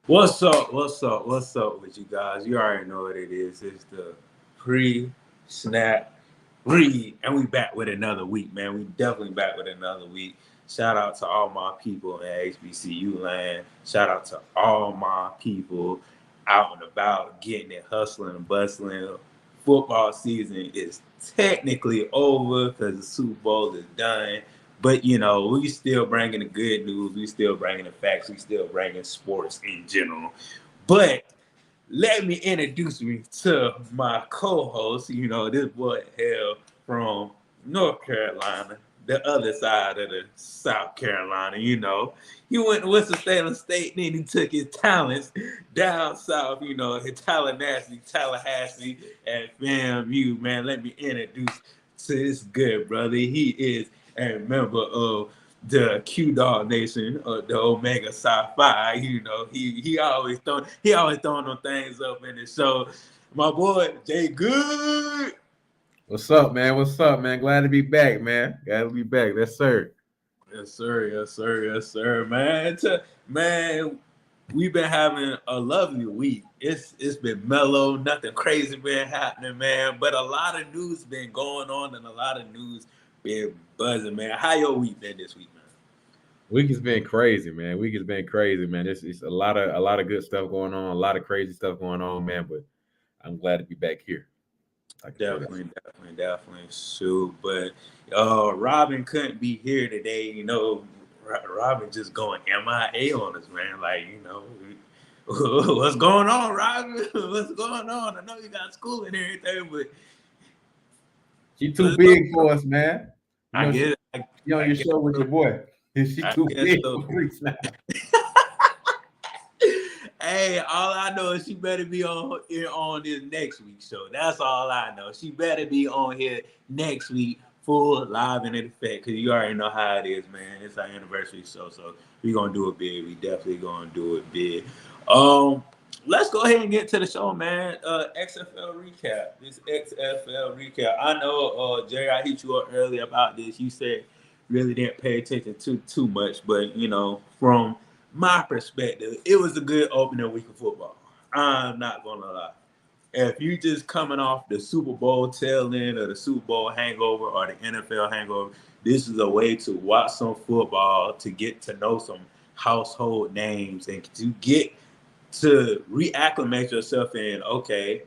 What's up? What's up? What's up with you guys? You already know what it is. It's the pre-snap read, and we back with another week, man. We definitely back with another week. Shout out to all my people in HBCU land. Shout out to all my people out and about, getting it, hustling and bustling. Football season is technically over because the Super Bowl is done. But we still bringing the good news. We still bringing the facts. We still bringing sports in general. But let me introduce me to my co-host. This boy hell from North Carolina, the other side of the South Carolina. He went to Winston-Salem State, then he took his talents down south. His Tallahassee, and FAMU. Man, let me introduce to this good brother. He is a member of the Q Dog Nation, the Omega Psi Phi. He always throwing them things up in the show. My boy Jay Good. What's up, man? What's up, man? Glad to be back, man. Glad to be back. Yes, sir. Yes, sir. Yes, sir. Yes, sir. Man, we've been having a lovely week. It's been mellow. Nothing crazy been happening, man. But a lot of news been going on, and a lot of news been buzzing, man. How your week been this week, man? Week has been crazy, man. Week has been crazy, man. It's a lot of good stuff going on, a lot of crazy stuff going on, man. But I'm glad to be back here. I can say that. Definitely. Shoot, but Robin couldn't be here today. Robin just going MIA on us, man. What's going on, Robin? What's going on? I know you got school and everything, but She too big for us, man. You I know, get she, it. I, you on I your guess show with so. your boy. She I too guess big so. for Freaks now. Hey, all I know is she better be on here on this next week's show. That's all I know. She better be on here next week, full live and in effect, because you already know how it is, man. It's our anniversary show, so we gonna do it big. We definitely gonna do it big. Um, let's go ahead and get to the show, man. XFL recap. This XFL recap. I know, Jerry, I hit you up earlier about this. You said really didn't pay attention to too much, but from my perspective, it was a good opening week of football. I'm not gonna lie. If you just coming off the Super Bowl tail end or the Super Bowl hangover or the NFL hangover, this is a way to watch some football, to get to know some household names, and to get to reacclimate yourself in, okay,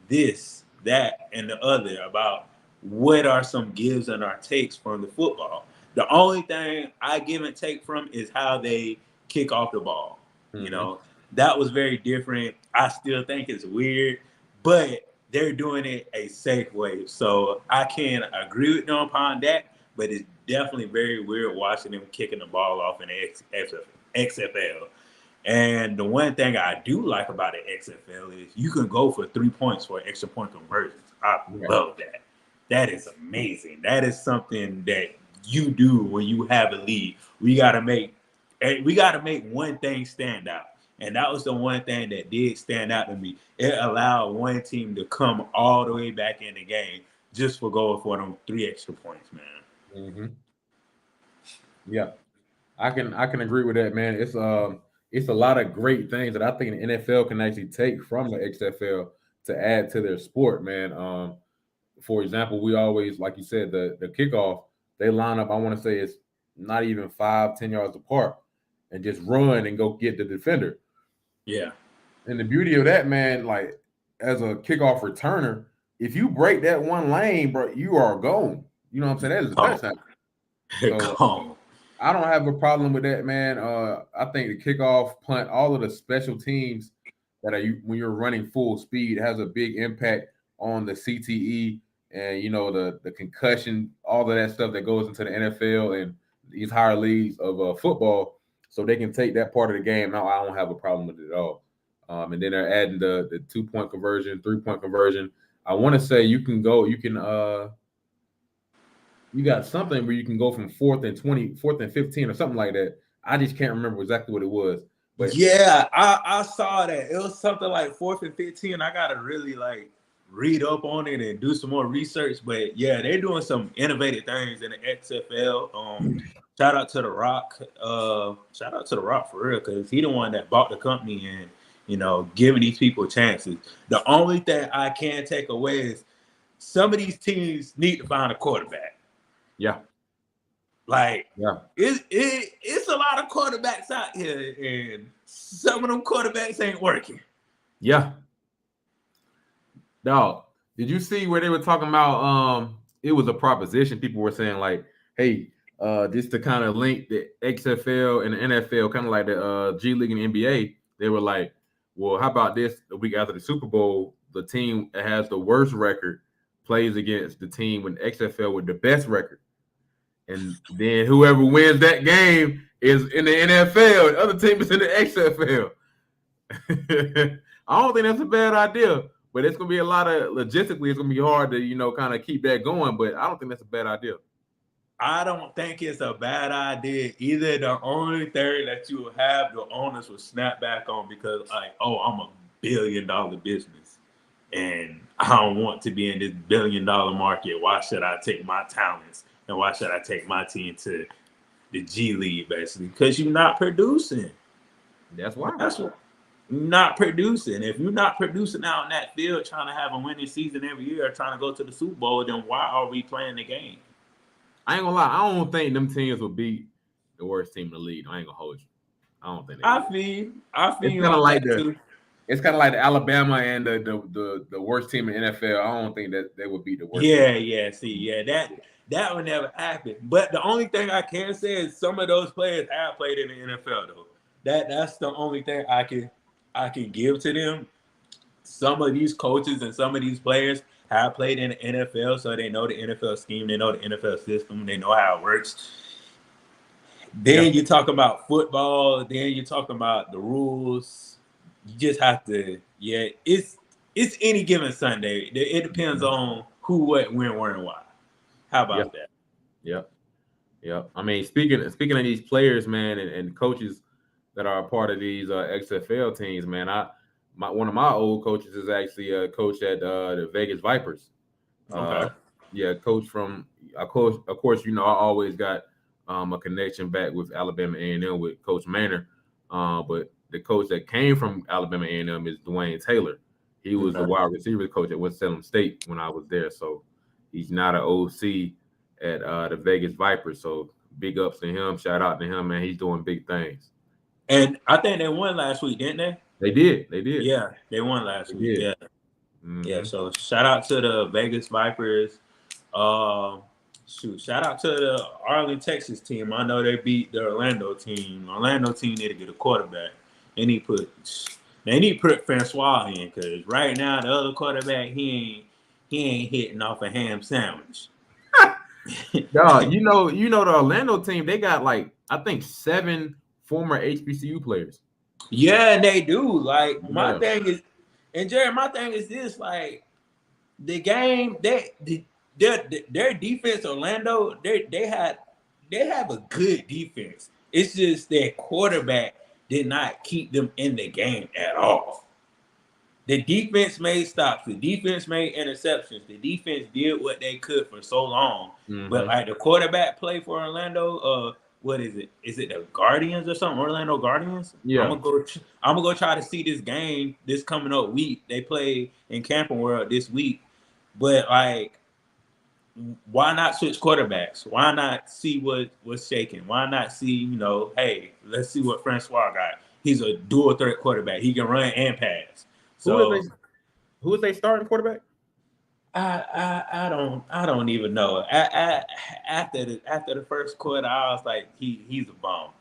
this, that, and the other about what are some gives and our takes from the football. The only thing I give and take from is how they kick off the ball. You Mm-hmm. know, that was very different. I still think it's weird, but they're doing it a safe way. So I can agree with them upon that, but it's definitely very weird watching them kicking the ball off in the XFL. And the one thing I do like about the XFL is you can go for 3 points for extra point conversions. I Right. love that. That is amazing. That is something that you do when you have a lead. We got to make one thing stand out. And that was the one thing that did stand out to me. It allowed one team to come all the way back in the game just for going for them three extra points, man. Mm-hmm. Yeah. I can agree with that, man. It's a lot of great things that I think the NFL can actually take from the XFL to add to their sport, man. For example, we always, like you said, the kickoff, they line up, I want to say it's not even 5, 10 yards apart and just run and go get the defender. Yeah. And the beauty of that, man, like as a kickoff returner, if you break that one lane, bro, you are gone. You know what I'm saying? That is a Gone. touchdown. So Gone. I don't have a problem with that, man. I think the kickoff, punt, all of the special teams that are when you're running full speed has a big impact on the CTE and the concussion, all of that stuff that goes into the NFL and these higher leagues of football, so they can take that part of the game. Now I don't have a problem with it at all. And then they're adding the 2 point conversion, 3 point conversion. I want to say you got something where you can go from 4th and 20, 4th and 15, or something like that. I just can't remember exactly what it was, but Yeah, I saw that. It was something like 4th and 15. I gotta really read up on it and do some more research. But yeah, they're doing some innovative things in the XFL. shout out to the Rock. Shout out to the Rock for real, because he the one that bought the company and giving these people chances. The only thing I can take away is some of these teams need to find a quarterback. Yeah. Like, it's a lot of quarterbacks out here, and some of them quarterbacks ain't working. Yeah. Dog, did you see where they were talking about? It was a proposition. People were saying like, "Hey, just to kind of link the XFL and the NFL, kind of like the G League and NBA." They were like, "Well, how about this? The week after the Super Bowl, the team that has the worst record plays against the team with XFL with the best record, and then whoever wins that game is in the NFL. The other team is in the XFL." I don't think that's a bad idea. But it's gonna be a lot of logistically. It's gonna be hard to kind of keep that going. But I don't think that's a bad idea. I don't think it's a bad idea either. The only thing that you will have the owners will snap back on, because like, oh, I'm a $1 billion business and I don't want to be in this $1 billion market. Why should I take my talents and why should I take my team to the G League, basically? Because you're not producing. That's why. That's what. Not producing. If you're not producing out in that field, trying to have a winning season every year, trying to go to the Super Bowl, then why are we playing the game? I ain't gonna lie. I don't think them teams will beat the worst team in the league. I ain't gonna hold you. I don't think. I feel. It's kind of like it's kind of like the Alabama and the worst team in the NFL. I don't think that they would beat the worst. Yeah. See, that would never happen. But the only thing I can say is some of those players have played in the NFL though. That's the only thing I can give to them. Some of these coaches and some of these players have played in the NFL, so they know the NFL scheme, they know the NFL system, they know how it works. Then you talk about football, then you talk about the rules. You just have to, it's any given Sunday. It depends on who, what, when, where, and why. How about that? Yep. I mean, speaking of these players, man, and coaches that are a part of these XFL teams, man. One of my old coaches is actually a coach at the Vegas Vipers. Okay. Coach from of course, I always got a connection back with Alabama A&M with Coach Manor. But the coach that came from Alabama A&M is Dwayne Taylor. He was the wide receiver coach at Winston-Salem State when I was there. So he's not an OC at the Vegas Vipers. So big ups to him. Shout out to him, man. He's doing big things. And I think they won last week, didn't they? They did. Yeah, they won last week. Did. Yeah. Mm-hmm. Yeah, so shout out to the Vegas Vipers. Shout out to the Arlington, Texas team. I know they beat the Orlando team. Orlando team need to get a quarterback. They need to put Francois in, because right now the other quarterback he ain't hitting off a ham sandwich. Dog, you know the Orlando team, they got like I think 7 former HBCU players. Yeah, and they do. Like my thing is, and Jerry, my thing is this: like the game, their defense, Orlando, they have a good defense. It's just their quarterback did not keep them in the game at all. The defense made stops. The defense made interceptions. The defense did what they could for so long. Mm-hmm. But like the quarterback play for Orlando, what is it? Is it the Guardians or something? Orlando Guardians? Yeah. I'm gonna go try to see this game this coming up week. They play in Camping World this week. But like, why not switch quarterbacks? Why not see what's shaking? Why not see, hey, let's see what Francois got. He's a dual threat quarterback. He can run and pass. So who is they starting quarterback? I don't even know. After the first quarter, I was like, he's a bomb.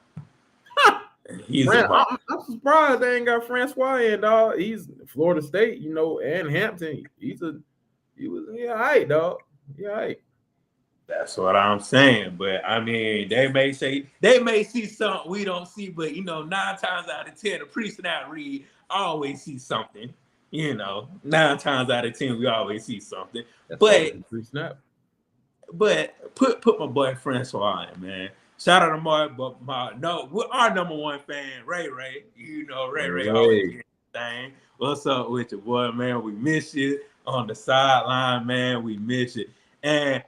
I'm surprised they ain't got Francois in, dog. He's Florida State, and Hampton. He was all right, dog. Yeah, right. That's what I'm saying. But I mean, they may see something we don't see, but 9 times out of 10, the pre-snap read always see something. 9 times out of 10, we always see something. That's but put my boy Francois in, man. Shout out to our number one fan, Ray. Ray always getting the thing. What's up with you, boy, man? We miss you on the sideline, man. We miss you. And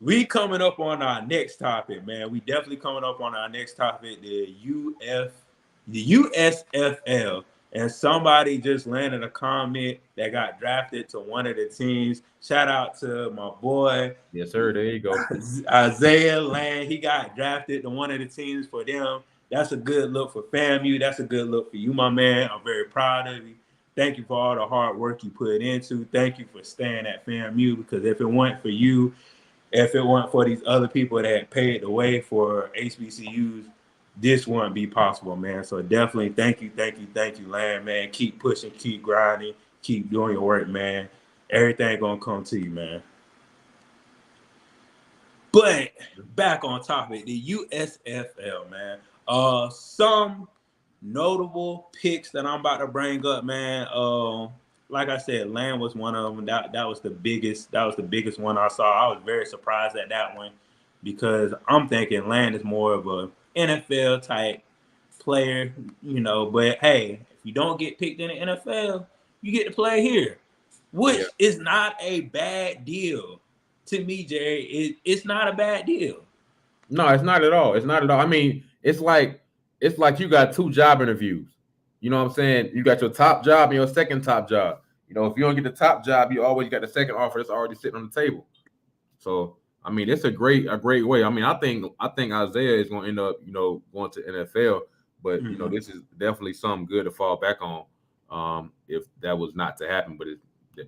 We coming up on our next topic, man. We definitely coming up on our next topic, the USFL. And somebody just landed a comment that got drafted to one of the teams. Shout out to my boy Yes, sir. There you go. Isaiah Land. He got drafted to one of the teams for them. That's a good look for FAMU. That's a good look for you, my man. I'm very proud of you. Thank you for all the hard work you put into. Thank you for staying at FAMU, because if it weren't for you, if it weren't for these other people that paid the way for HBCUs, this wouldn't be possible, man. So definitely thank you, Land, man. Keep pushing, keep grinding, keep doing your work, man. Everything gonna come to you, man. But back on topic, the USFL, man. Some notable picks that I'm about to bring up, man. Like I said, Land was one of them. That was the biggest. That was the biggest one I saw. I was very surprised at that one, because I'm thinking Land is more of a NFL type player, you know. But hey, if you don't get picked in the NFL, you get to play here, which Yeah. is not a bad deal to me, Jerry. It's not a bad deal. No, it's not at all. It's not at all. I mean, it's like you got two job interviews. You know what I'm saying? You got your top job and your second top job. You know, if you don't get the top job, you always got the second offer that's already sitting on the table. So I mean, it's a great way. I mean, I think Isaiah is going to end up, going to NFL, but Mhm. this is definitely something good to fall back on. If that was not to happen, but it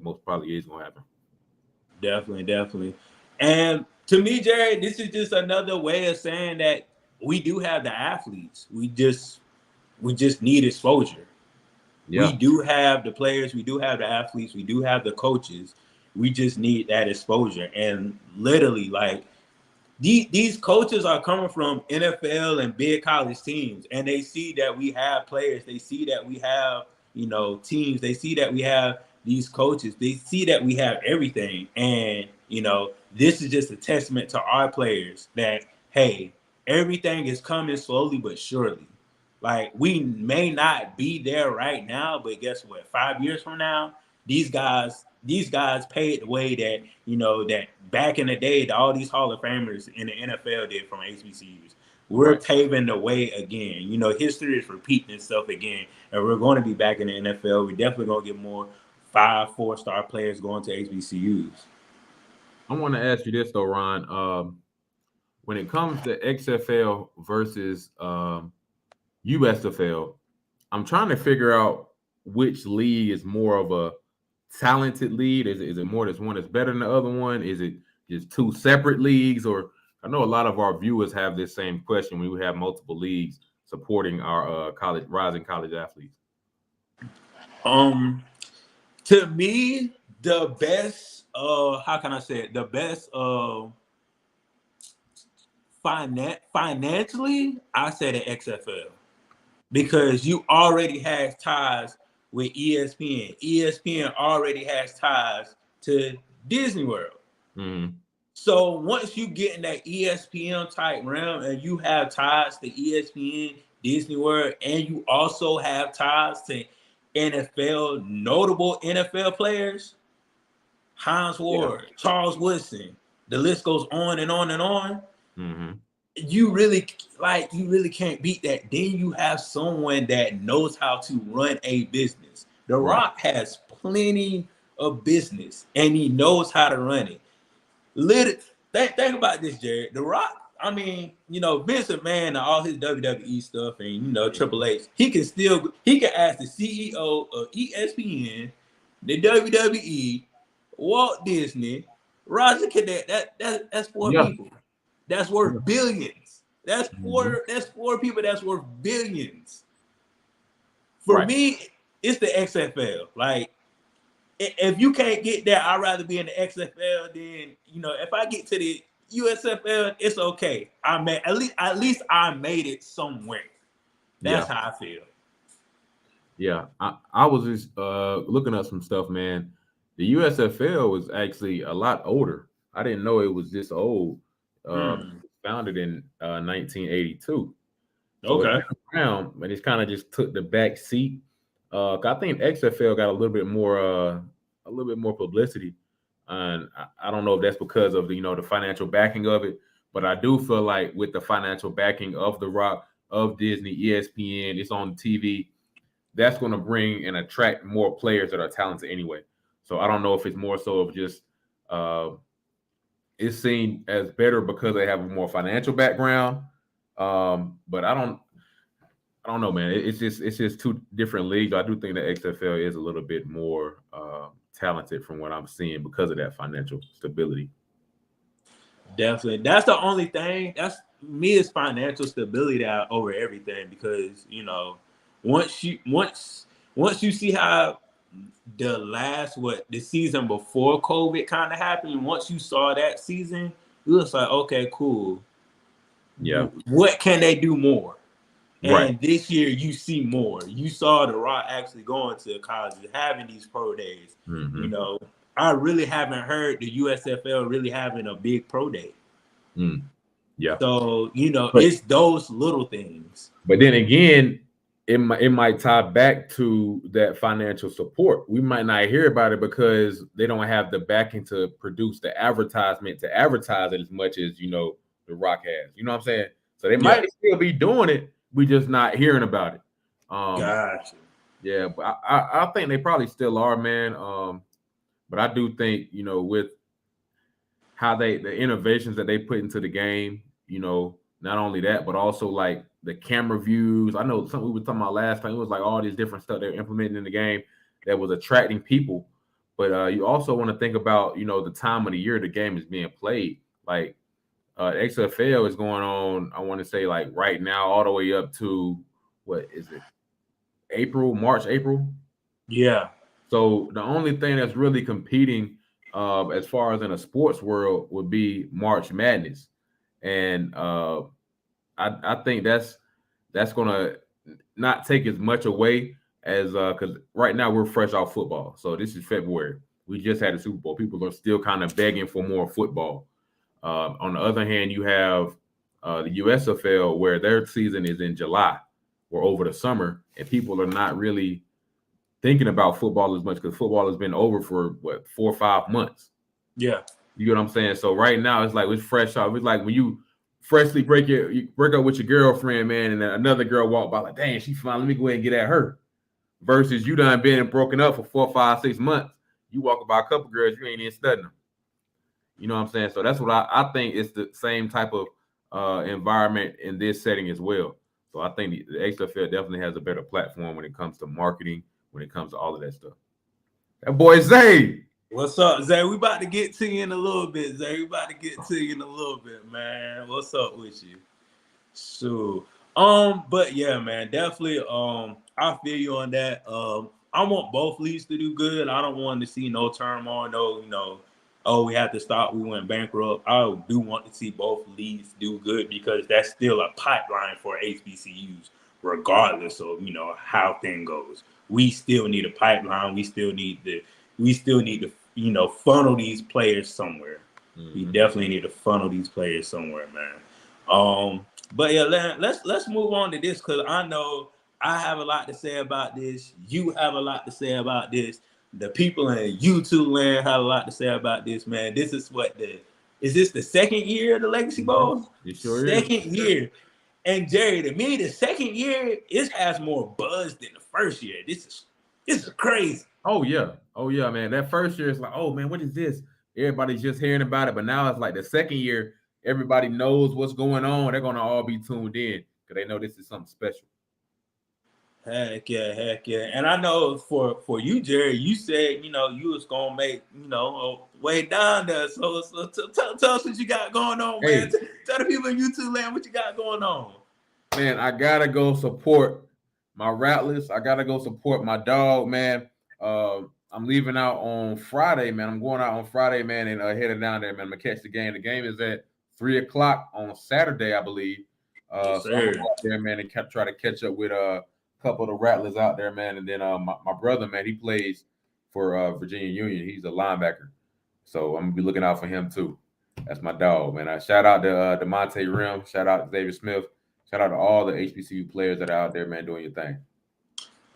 most probably is going to happen. Definitely. And to me, Jerry, this is just another way of saying that we do have the athletes. We just need exposure. We Yeah, do have the players, we do have the athletes, we do have the coaches. We just need that exposure. And literally, like, these coaches are coming from NFL and big college teams, and they see that we have players. They see that we have, teams. They see that we have these coaches. They see that we have everything. And, this is just a testament to our players that, hey, everything is coming slowly but surely. Like, we may not be there right now, but guess what? 5 years from now, these guys paid the way that, that back in the day that all these Hall of Famers in the NFL did from HBCUs. We're right. paving the way again. History is repeating itself again, and we're going to be back in the NFL. We're definitely going to get more 5, 4 star players going to HBCUs. I want to ask you this though, Ron. When it comes to XFL versus USFL, I'm trying to figure out which league is more of a talented league. Is it more that's one that's better than the other one? Is it just two separate leagues? Or I know a lot of our viewers have this same question when we have multiple leagues supporting our college rising college athletes. Um, to me, the best, how can I say it? The best, financially, I say the XFL, because you already has ties with ESPN. ESPN already has ties to Disney World. Mm-hmm. So once you get in that ESPN type realm and you have ties to ESPN, Disney World, and you also have ties to NFL, notable NFL players, Hines Yeah. Ward, Charles Woodson, the list goes on and on and on. Mm-hmm. You really can't beat that. Then you have someone that knows how to run a business. The Right. Rock has plenty of business and he knows how to run it. Think about this, Jared. The Rock, I mean, Vince McMahon and all his WWE stuff, and Triple H, he can ask the CEO of ESPN, the WWE, Walt Disney, Roger Cadet. That's four Yeah. people. That's Yeah. worth billions. That's Mm-hmm. four people that's worth billions. For Right. me, it's the XFL. Like, if you can't get there, I'd rather be in the XFL than, if I get to the USFL, it's okay. At least I made it somewhere. That's Yeah. how I feel. Yeah. I was just looking up some stuff, man. The USFL was actually a lot older. I didn't know it was this old. Hmm. Founded in 1982. So it's Okay. been around, and it's kind of just took the back seat. I think XFL got a little bit more publicity And I don't know if that's because of the financial backing of it, but I do feel like with the financial backing of The Rock, of Disney, ESPN, it's on TV. That's going to bring and attract more players that are talented anyway. So I don't know if it's more so of just uh, it's seen as better because they have a more financial background. But I don't know, man. It's just two different leagues. I do think the XFL is a little bit more talented from what I'm seeing because of that financial stability. Definitely. That's the only thing. That's me is financial stability that over everything because once you see how the last the season before COVID kind of happened, once you saw that season, you was like, okay, cool. Yeah. What can they do more? Right. And this year you see more. You saw The Rock actually going to colleges, having these pro days. You Mm-hmm. know, I really haven't heard the USFL really having a big pro day. Yeah. So, But it's those little things. but then again, it might tie back to that financial support. We might not hear about it because they don't have the backing to produce the advertisement to advertise it as much as The Rock has. You know what I'm saying? So they Yeah. might still be doing it. We just not hearing about it. Gotcha. Yeah, but I think they probably still are, man. But I do think with how the innovations that they put into the game, not only that, but also like the camera views. I know something we were talking about last time. It was like all these different stuff they're implementing in the game that was attracting people. But you also want to think about, the time of the year the game is being played. Like XFL is going on, I want to say like right now, all the way up to what is it? March, April. Yeah. So the only thing that's really competing as far as in a sports world would be March Madness, and I think that's gonna not take as much away as because right now we're fresh off football, so this is February. We just had a Super Bowl. People are still kind of begging for more football. On the other hand, you have the USFL where their season is in July or over the summer, and people are not really thinking about football as much because football has been over for what 4 or 5 months. Yeah. You get what I'm saying? So right now it's like it's fresh off. It's like when you freshly you break up with your girlfriend, man, and then another girl walk by like, dang, she fine. Let me go ahead and get at her. Versus you done been broken up for 4, 5, 6 months. You walk by a couple girls, you ain't even studying them. You know what I'm saying? So that's what I think it's the same type of environment in this setting as well. So I think the XFL definitely has a better platform when it comes to marketing, when it comes to all of that stuff. That boy Zay. What's up, Zay? We about to get to you in a little bit, Zay. We about to get to you in a little bit, man. What's up with you? So, but yeah, man, definitely. I feel you on that. I want both leagues to do good. I don't want to see no turmoil, no, oh, we have to stop. We went bankrupt. I do want to see both leagues do good because that's still a pipeline for HBCUs, regardless of how thing goes. We still need a pipeline. We still need to funnel these players somewhere. We definitely need to funnel these players somewhere, man. But yeah, let's move on to this because I know I have a lot to say about this. You have a lot to say about this. The people in YouTube land have a lot to say about this, man. This is is this the second year of the Legacy Bowl? It sure is. Second year. And Jerry, to me, the second year, it has more buzz than the first year. This is crazy. Oh yeah, man. That first year is like, oh man, what is this? Everybody's just hearing about it, but now it's like the second year, everybody knows what's going on. They're gonna all be tuned in because they know this is something special. Heck yeah, heck yeah. And I know for you, Jerry, you said, you was gonna make, way down there. So tell us what you got going on, man. Hey, Tell the people in YouTube land what you got going on. man, I gotta go support my Rattlers. I gotta go support my dog, man. I'm leaving out on Friday, man. I'm going out on Friday, man, and heading down there, man. I'm gonna catch the game. The game is at 3 o'clock on Saturday, I believe. Yes, So I'm gonna sir. go out there, man, and try to catch up with a couple of the Rattlers out there, man. And then my brother, man, he plays for Virginia Union. He's a linebacker, so I'm gonna be looking out for him too. That's my dog, man. I shout out to DeMonte Rim. Shout out to David Smith. Shout out to all the HBCU players that are out there, man, doing your thing.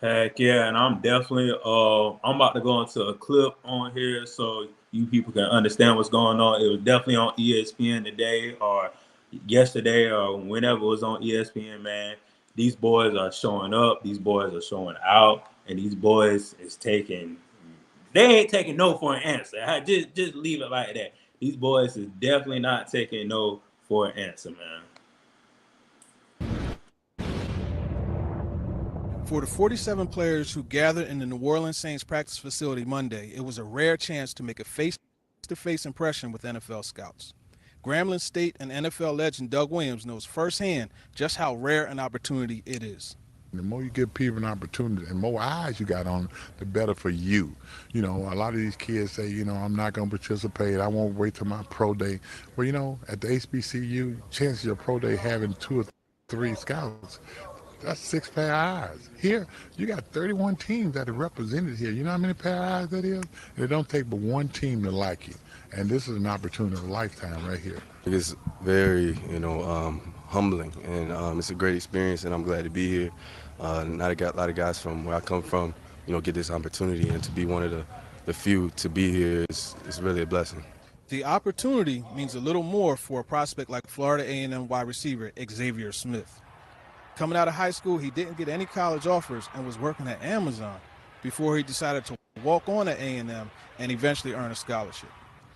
Heck yeah, and I'm definitely I'm about to go into a clip on here. So you people can understand what's going on. It was definitely on ESPN today or yesterday or whenever it was on ESPN, man. These boys are showing up. These boys are showing out. And these boys is taking – they ain't taking no for an answer. Just leave it like that. These boys is definitely not taking no for an answer, man. For the 47 players who gathered in the New Orleans Saints practice facility Monday, it was a rare chance to make a face-to-face impression with NFL scouts. Grambling State and NFL legend Doug Williams knows firsthand just how rare an opportunity it is. The more you give people an opportunity and more eyes you got on, the better for you. You know, a lot of these kids say, you know, I'm not going to participate. I won't wait till my pro day. Well, you know, at the HBCU, chances of your pro day having 2 or 3 scouts, that's 6 pair of eyes. Here, you got 31 teams that are represented here. You know how many pair of eyes that is? And it don't take but one team to like you. And this is an opportunity of a lifetime right here. It's very, humbling, and it's a great experience, and I'm glad to be here. Not a lot of guys from where I come from, get this opportunity, and to be one of the few to be here is really a blessing. The opportunity means a little more for a prospect like Florida A&M wide receiver Xavier Smith. Coming out of high school, he didn't get any college offers and was working at Amazon before he decided to walk on at A&M and eventually earn a scholarship.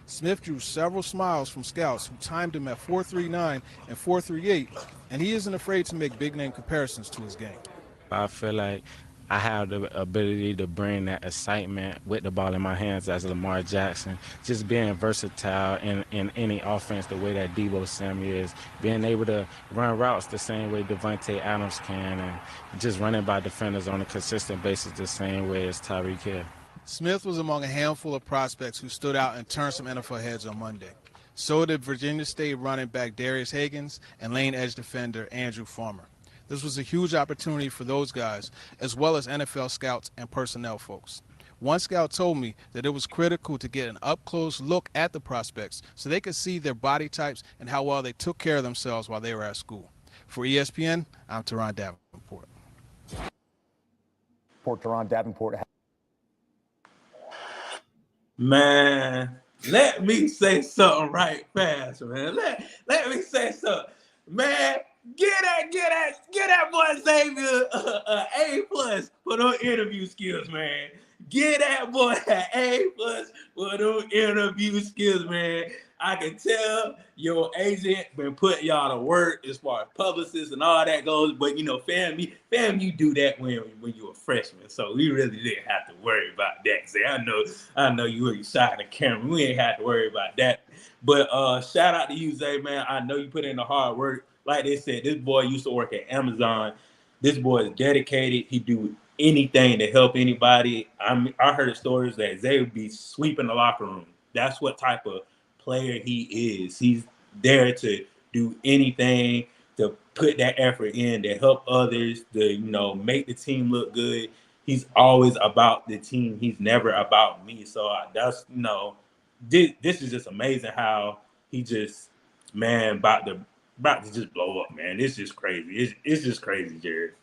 Smith drew several smiles from scouts who timed him at 4.39 and 4.38, and he isn't afraid to make big-name comparisons to his game. I feel like I have the ability to bring that excitement with the ball in my hands as Lamar Jackson, just being versatile in any offense the way that Deebo Samuel is, being able to run routes the same way Devontae Adams can, and just running by defenders on a consistent basis the same way as Tyreek Hill. Smith was among a handful of prospects who stood out and turned some NFL heads on Monday. So did Virginia State running back Darius Higgins and lane edge defender Andrew Farmer. This was a huge opportunity for those guys, as well as NFL scouts and personnel folks. One scout told me that it was critical to get an up-close look at the prospects so they could see their body types and how well they took care of themselves while they were at school. For ESPN, I'm Teron Davenport. Teron Davenport. Man, let me say something right fast, man. Let me say something. Man, get that boy Xavier A+ for those interview skills, man. Get that boy A+ for those interview skills, man. I can tell your agent been putting y'all to work as far as publicists and all that goes, but fam, you do that when you a freshman, so we really didn't have to worry about that. Say, I know you were shot in the camera. We ain't have to worry about that. But shout out to you, Zay, man. I know you put in the hard work. Like they said, this boy used to work at Amazon. This boy is dedicated. He do anything to help anybody. I heard stories that Zay would be sweeping the locker room. That's what type of player he is. He's there to do anything, to put that effort in, to help others, to make the team look good. He's always about the team. He's never about me. So that's this is just amazing how he just about to just blow up, man. It's just crazy. It's just crazy, Jared.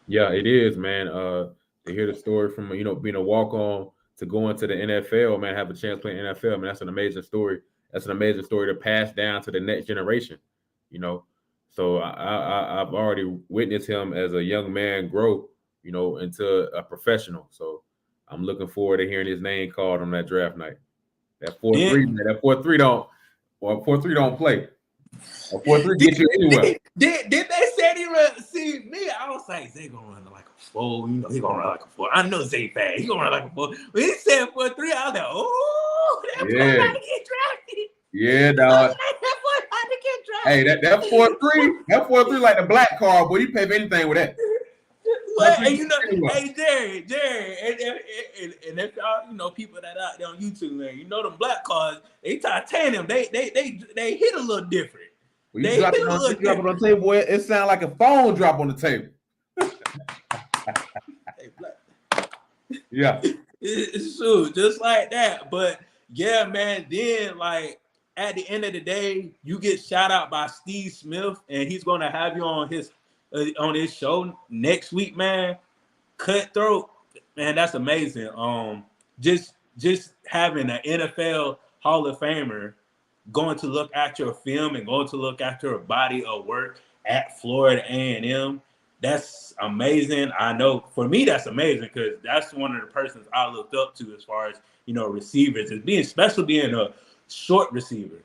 Yeah, it is, man. To hear the story from being a walk-on to go into the NFL, man, have a chance playing NFL, man, that's an amazing story. That's an amazing story to pass down to the next generation, So I've already witnessed him as a young man grow, into a professional. So I'm looking forward to hearing his name called on that draft night. That 4-3, man, that 4-3 don't play. A 4-3 get you anywhere. Did they say he run? See me, I was like, Zay gonna run like a 4. He gonna run like a 4. I know Zay fast. He gonna run like a 4. When he said 4-3, I was like, oh, that boy about to get drafted. Yeah, dog. Hey, that 4-3 like the black card, boy. You pay for anything with that. Well, hey Jerry, and if y'all people that out there on YouTube, man, them black cards, they titanium. They hit a little different. When you drop it on the table, boy, it sounds like a phone drop on the table. Yeah, it's true, just like that. But yeah, man. Then at the end of the day, you get shout out by Steve Smith, and he's gonna have you on his show next week, man. Cutthroat, man, that's amazing. Just having an NFL Hall of Famer going to look at your film and going to look at your body of work at Florida A&M. That's amazing. I know for me that's amazing because that's one of the persons I looked up to as far as receivers, is especially being a short receiver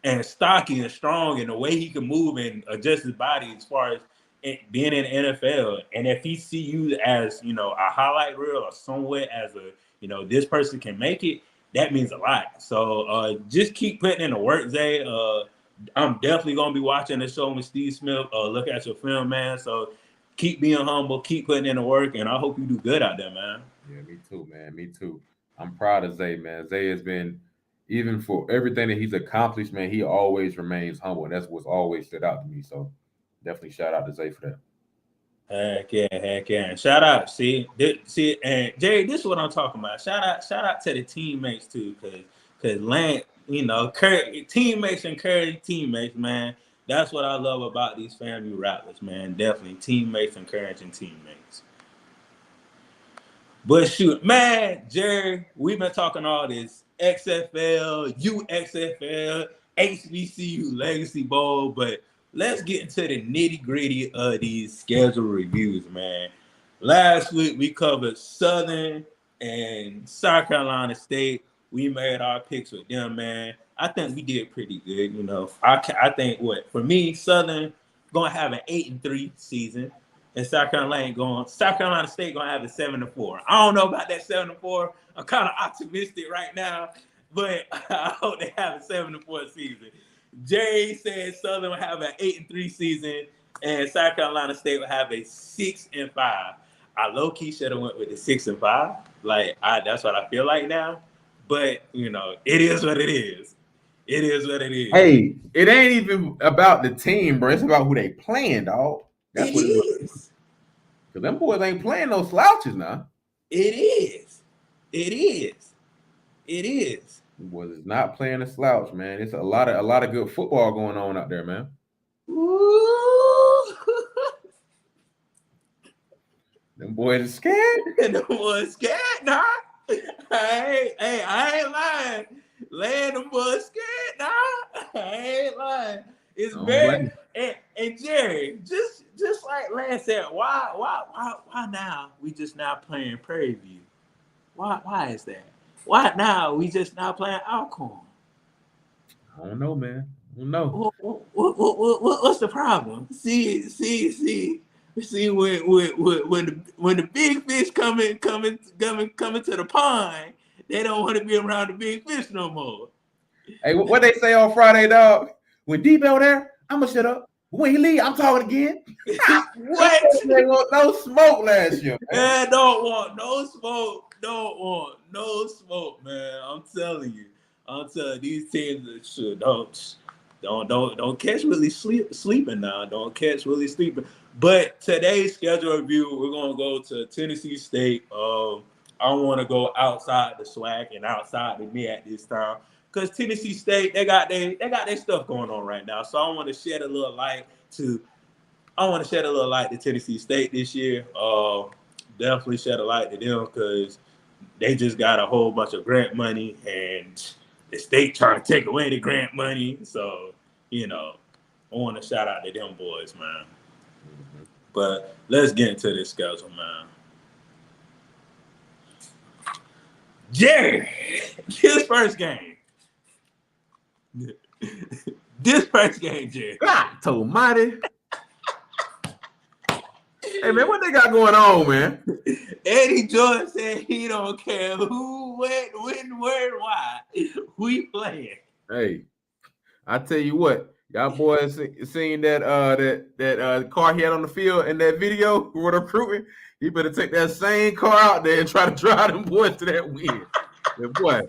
and stocky and strong, and the way he can move and adjust his body as far as being in the NFL. And if he see you as a highlight reel or somewhere as this person can make it, that means a lot. So just keep putting in the work, Zay. I'm definitely gonna be watching the show with Steve Smith. Look at your film, man. So keep being humble, keep putting in the work, and I hope you do good out there, man. Yeah, me too, man. Me too. I'm proud of Zay, man. Zay has been, even for everything that he's accomplished, man, he always remains humble. And that's what's always stood out to me. So definitely shout out to Zay for that. Heck yeah, heck yeah. And shout out, see, and Jerry, this is what I'm talking about. Shout out to the teammates too, cause Lance, teammates encourage teammates, man. That's what I love about these FAMU Rattlers, man. Definitely teammates encouraging teammates. But shoot, man, Jerry, we've been talking all this XFL, UXFL, HBCU Legacy Bowl, but let's get into the nitty-gritty of these schedule reviews, man. Last week, we covered Southern and South Carolina State. We made our picks with them, man. I think we did pretty good, I think, for me, Southern going to have an 8-3 season. And South Carolina State gonna have a 7-4. I don't know about that 7-4. I'm kind of optimistic right now, but I hope they have a 7-4 season. Jay said Southern will have an 8-3 season, and South Carolina State will have a 6-5. I low key should have went with the 6-5. That's what I feel like now. But it is what it is. It is what it is. Hey, it ain't even about the team, bro. It's about who they playing, dog. That's it what it is. Because them boys ain't playing no slouches now. It is. It is. It is. Them boys is not playing a slouch, man. It's a lot of good football going on out there, man. Ooh. Them boys are scared. Them boys scared, nah. I ain't lying. Land them boys scared, nah. I ain't lying. It's very and Jerry, just like Lance said, why now we just not playing Prairie View? Why is that? Why now we just not playing Alcorn? I don't know, man. I don't know. What's the problem? See when the big fish coming to the pond, they don't want to be around the big fish no more. Hey, what they say on Friday, dog? When Debo there, I'ma shut up. When he leave, I'm talking again. What? They want no smoke last year. Man, don't want no smoke. Don't want no smoke, man. I'm telling you. These teams that don't catch Willie sleeping now. Don't catch Willie sleeping. But today's schedule review, we're gonna go to Tennessee State. I want to go outside the swag and outside the me at this time. Because Tennessee State, they got their stuff going on right now. So I want to shed a little light to Tennessee State this year. Definitely shed a light to them because they just got a whole bunch of grant money and the state trying to take away the grant money. So, I want to shout out to them boys, man. Mm-hmm. But let's get into this schedule, man. Jerry, this first game, Jerry. God almighty. Hey, man, what they got going on, man? Eddie Jordan said he don't care who, when, where, why. We playing. Hey, I tell you what, y'all boys seen that car he had on the field in that video with recruiting. He better take that same car out there and try to drive them boys to that win. Boy.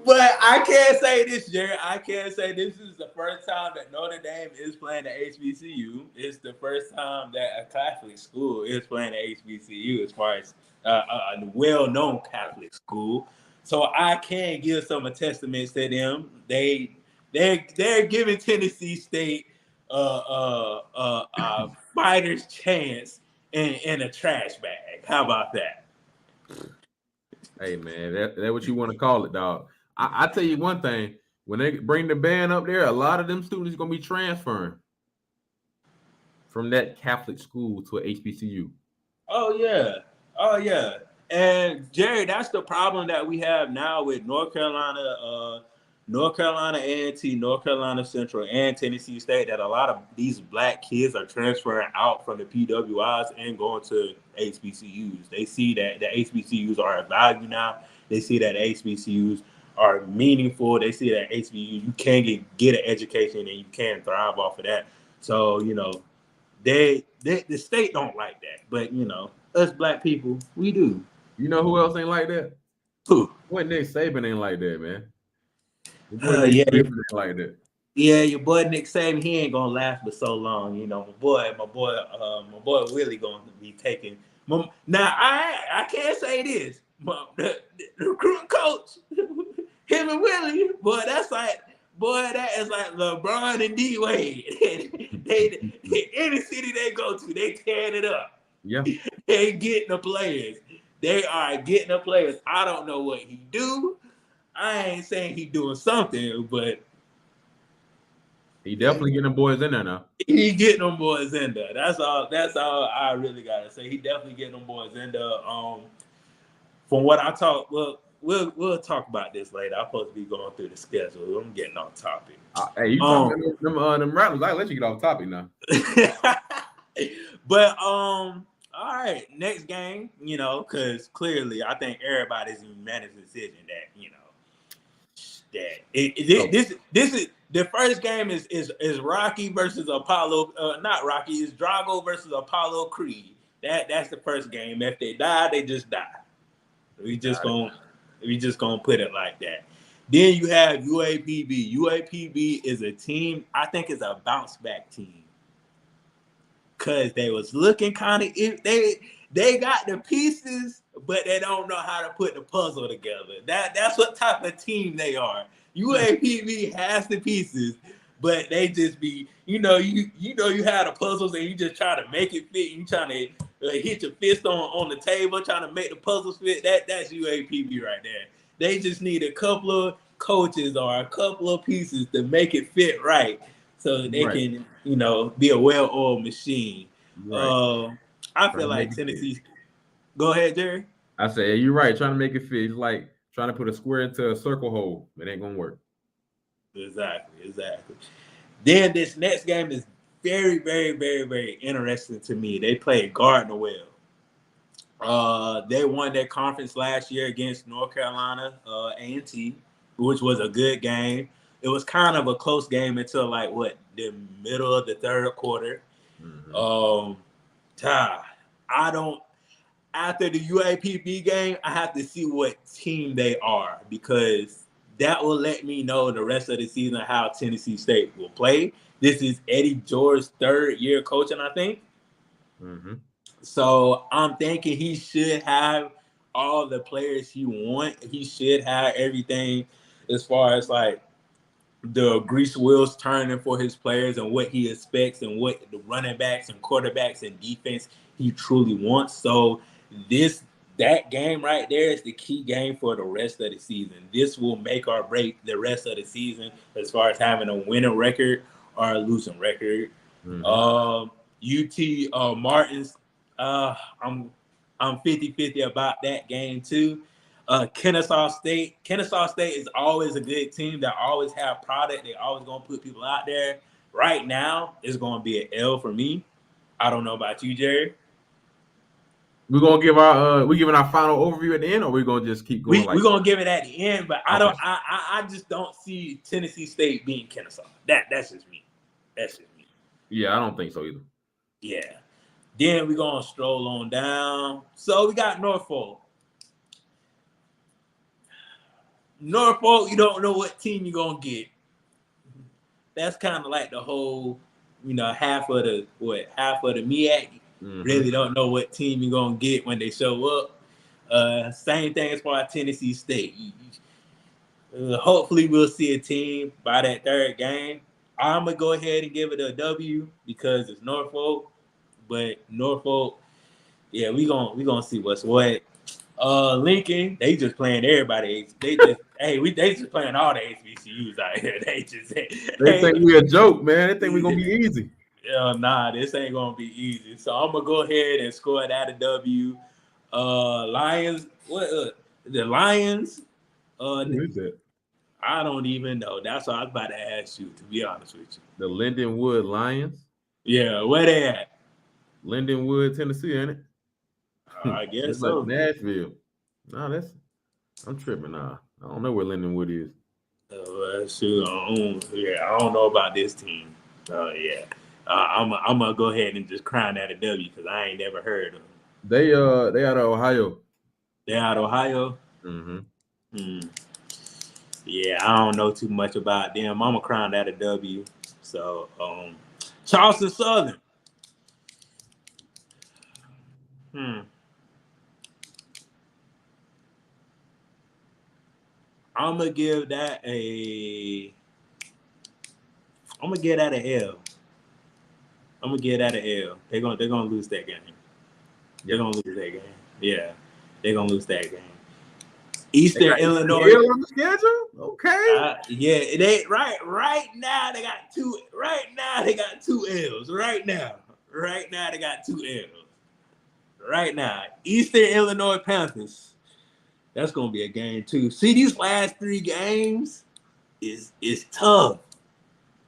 But I can't say this, Jerry. I can't say this is the first time that Notre Dame is playing the HBCU. It's the first time that a Catholic school is playing the HBCU as far as a well-known Catholic school. So I can give some testaments to them. They're giving Tennessee State a fighter's chance in a trash bag. How about that? Hey man, that's what you want to call it, dog. I tell you one thing: when they bring the band up there, a lot of them students gonna be transferring from that Catholic school to a HBCU. Oh yeah, oh yeah. And Jerry, that's the problem that we have now with North Carolina A&T, North Carolina Central, and Tennessee State. That a lot of these black kids are transferring out from the PWIs and going to HBCUs. They see that the HBCUs are a value now. They see that HBCUs are meaningful. They see that HBCUs you can get an education and you can thrive off of that. So the state don't like that, but us black people, we do. You know who else ain't like that? Who? Boy, Nick Saban ain't like that, man. Your boy Nick Yeah, Saban ain't like that. yeah, your boy Nick Saban, he ain't gonna last for so long. My boy Willie gonna be taking. Now I can't say this, but the recruiting coach, him and Willie, boy, that is like LeBron and D Wade. they any city they go to, they tearing it up. Yeah, They getting the players. They are getting the players. I don't know what he do. I ain't saying he doing something, but he definitely getting them boys in there now. he getting them boys in there. That's all I really gotta say. He definitely getting them boys in there. From what I talk, we'll talk about this later. I'm supposed to be going through the schedule. I'm getting off topic. Hey, you talking them Rattlers? I let you get off topic now. But all right, next game, because clearly I think everybody's unanimous decision that this is the first game is Rocky versus Apollo. Not Rocky, it's Drago versus Apollo Creed. That's the first game. If they die, they just die. We just gonna put it like that. Then you have UAPB. UAPB is a team. I think it's a bounce back team. Cause they was looking kind of they got the pieces, but they don't know how to put the puzzle together. That's what type of team they are. UAPB has the pieces, but they just be you have the puzzles and you just try to make it fit. You trying to hit your fist on the table, trying to make the puzzles fit. That's UAPB right there. They just need a couple of coaches or a couple of pieces to make it fit right. So they can, be a well-oiled machine. Right. I feel like Tennessee. Go ahead, Jerry. I said, you're right. Trying to make it fit. It's like trying to put a square into a circle hole. It ain't gonna work. Exactly. Then this next game is very, very, very, very interesting to me. They played Gardner Well. They won their conference last year against North Carolina A&T, which was a good game. It was kind of a close game until the middle of the third quarter. Mm-hmm. After the UAPB game, I have to see what team they are because that will let me know the rest of the season how Tennessee State will play. This is Eddie George's third year coaching, I think. Mm-hmm. So I'm thinking he should have all the players he wants. He should have everything as far as the grease wheels turning for his players and what he expects and what the running backs and quarterbacks and defense he truly wants. So that game right there is the key game for the rest of the season. This will make or break the rest of the season as far as having a winning record or a losing record. Mm-hmm. UT Martins, I'm 50-50 about that game too. Kennesaw State is always a good team. They always have product. They always gonna put people out there. Right now, it's gonna be an L for me. I don't know about you, Jerry. We're gonna give we giving our final overview at the end, or we're gonna just keep going. We're gonna give it at the end, but okay. I just don't see Tennessee State beating Kennesaw. That's just me. Yeah, I don't think so either. Yeah. Then we're gonna stroll on down. So we got Norfolk. Norfolk, you don't know what team you're gonna get. That's kind of like the whole, half of the MEAC. Mm-hmm. Really don't know what team you're gonna get when they show up. Same thing as far as Tennessee State. Hopefully we'll see a team by that third game. I'm gonna go ahead and give it a W because it's Norfolk. But Norfolk, yeah, we gonna see what's what. Lincoln, they just playing everybody. They just they just playing all the HBCUs out here. They just They hey, think we a joke, man. They think we gonna be easy. nah, this ain't gonna be easy. So I'm gonna go ahead and score that a W. Lions, what? The Lions. Who is that? I don't even know. That's what I was about to ask you. To be honest with you. The Lindenwood Lions. Yeah, where they at? Lindenwood, Tennessee, ain't it? I guess It's so. like Nashville. No, I'm tripping. Nah, I don't know where Lindenwood is. Shoot, I don't know about this team. Yeah, I'm gonna go ahead and just crown that a W because I ain't never heard of them. They out of Ohio. They out of Ohio. Mm-hmm. Yeah, I don't know too much about them. I'm gonna crown that a W. So, Charleston Southern. I'm gonna give that a. I'm gonna give that an L. I'm gonna give that an L. They're gonna lose that game. They're gonna lose that game. Yeah, they're gonna lose that game. Eastern Illinois on the schedule. Okay. Yeah, they right now they got two. Right now they got two L's. Right now they got two L's. Right now, Eastern Illinois Panthers. That's gonna be a game too. See, these last three games is tough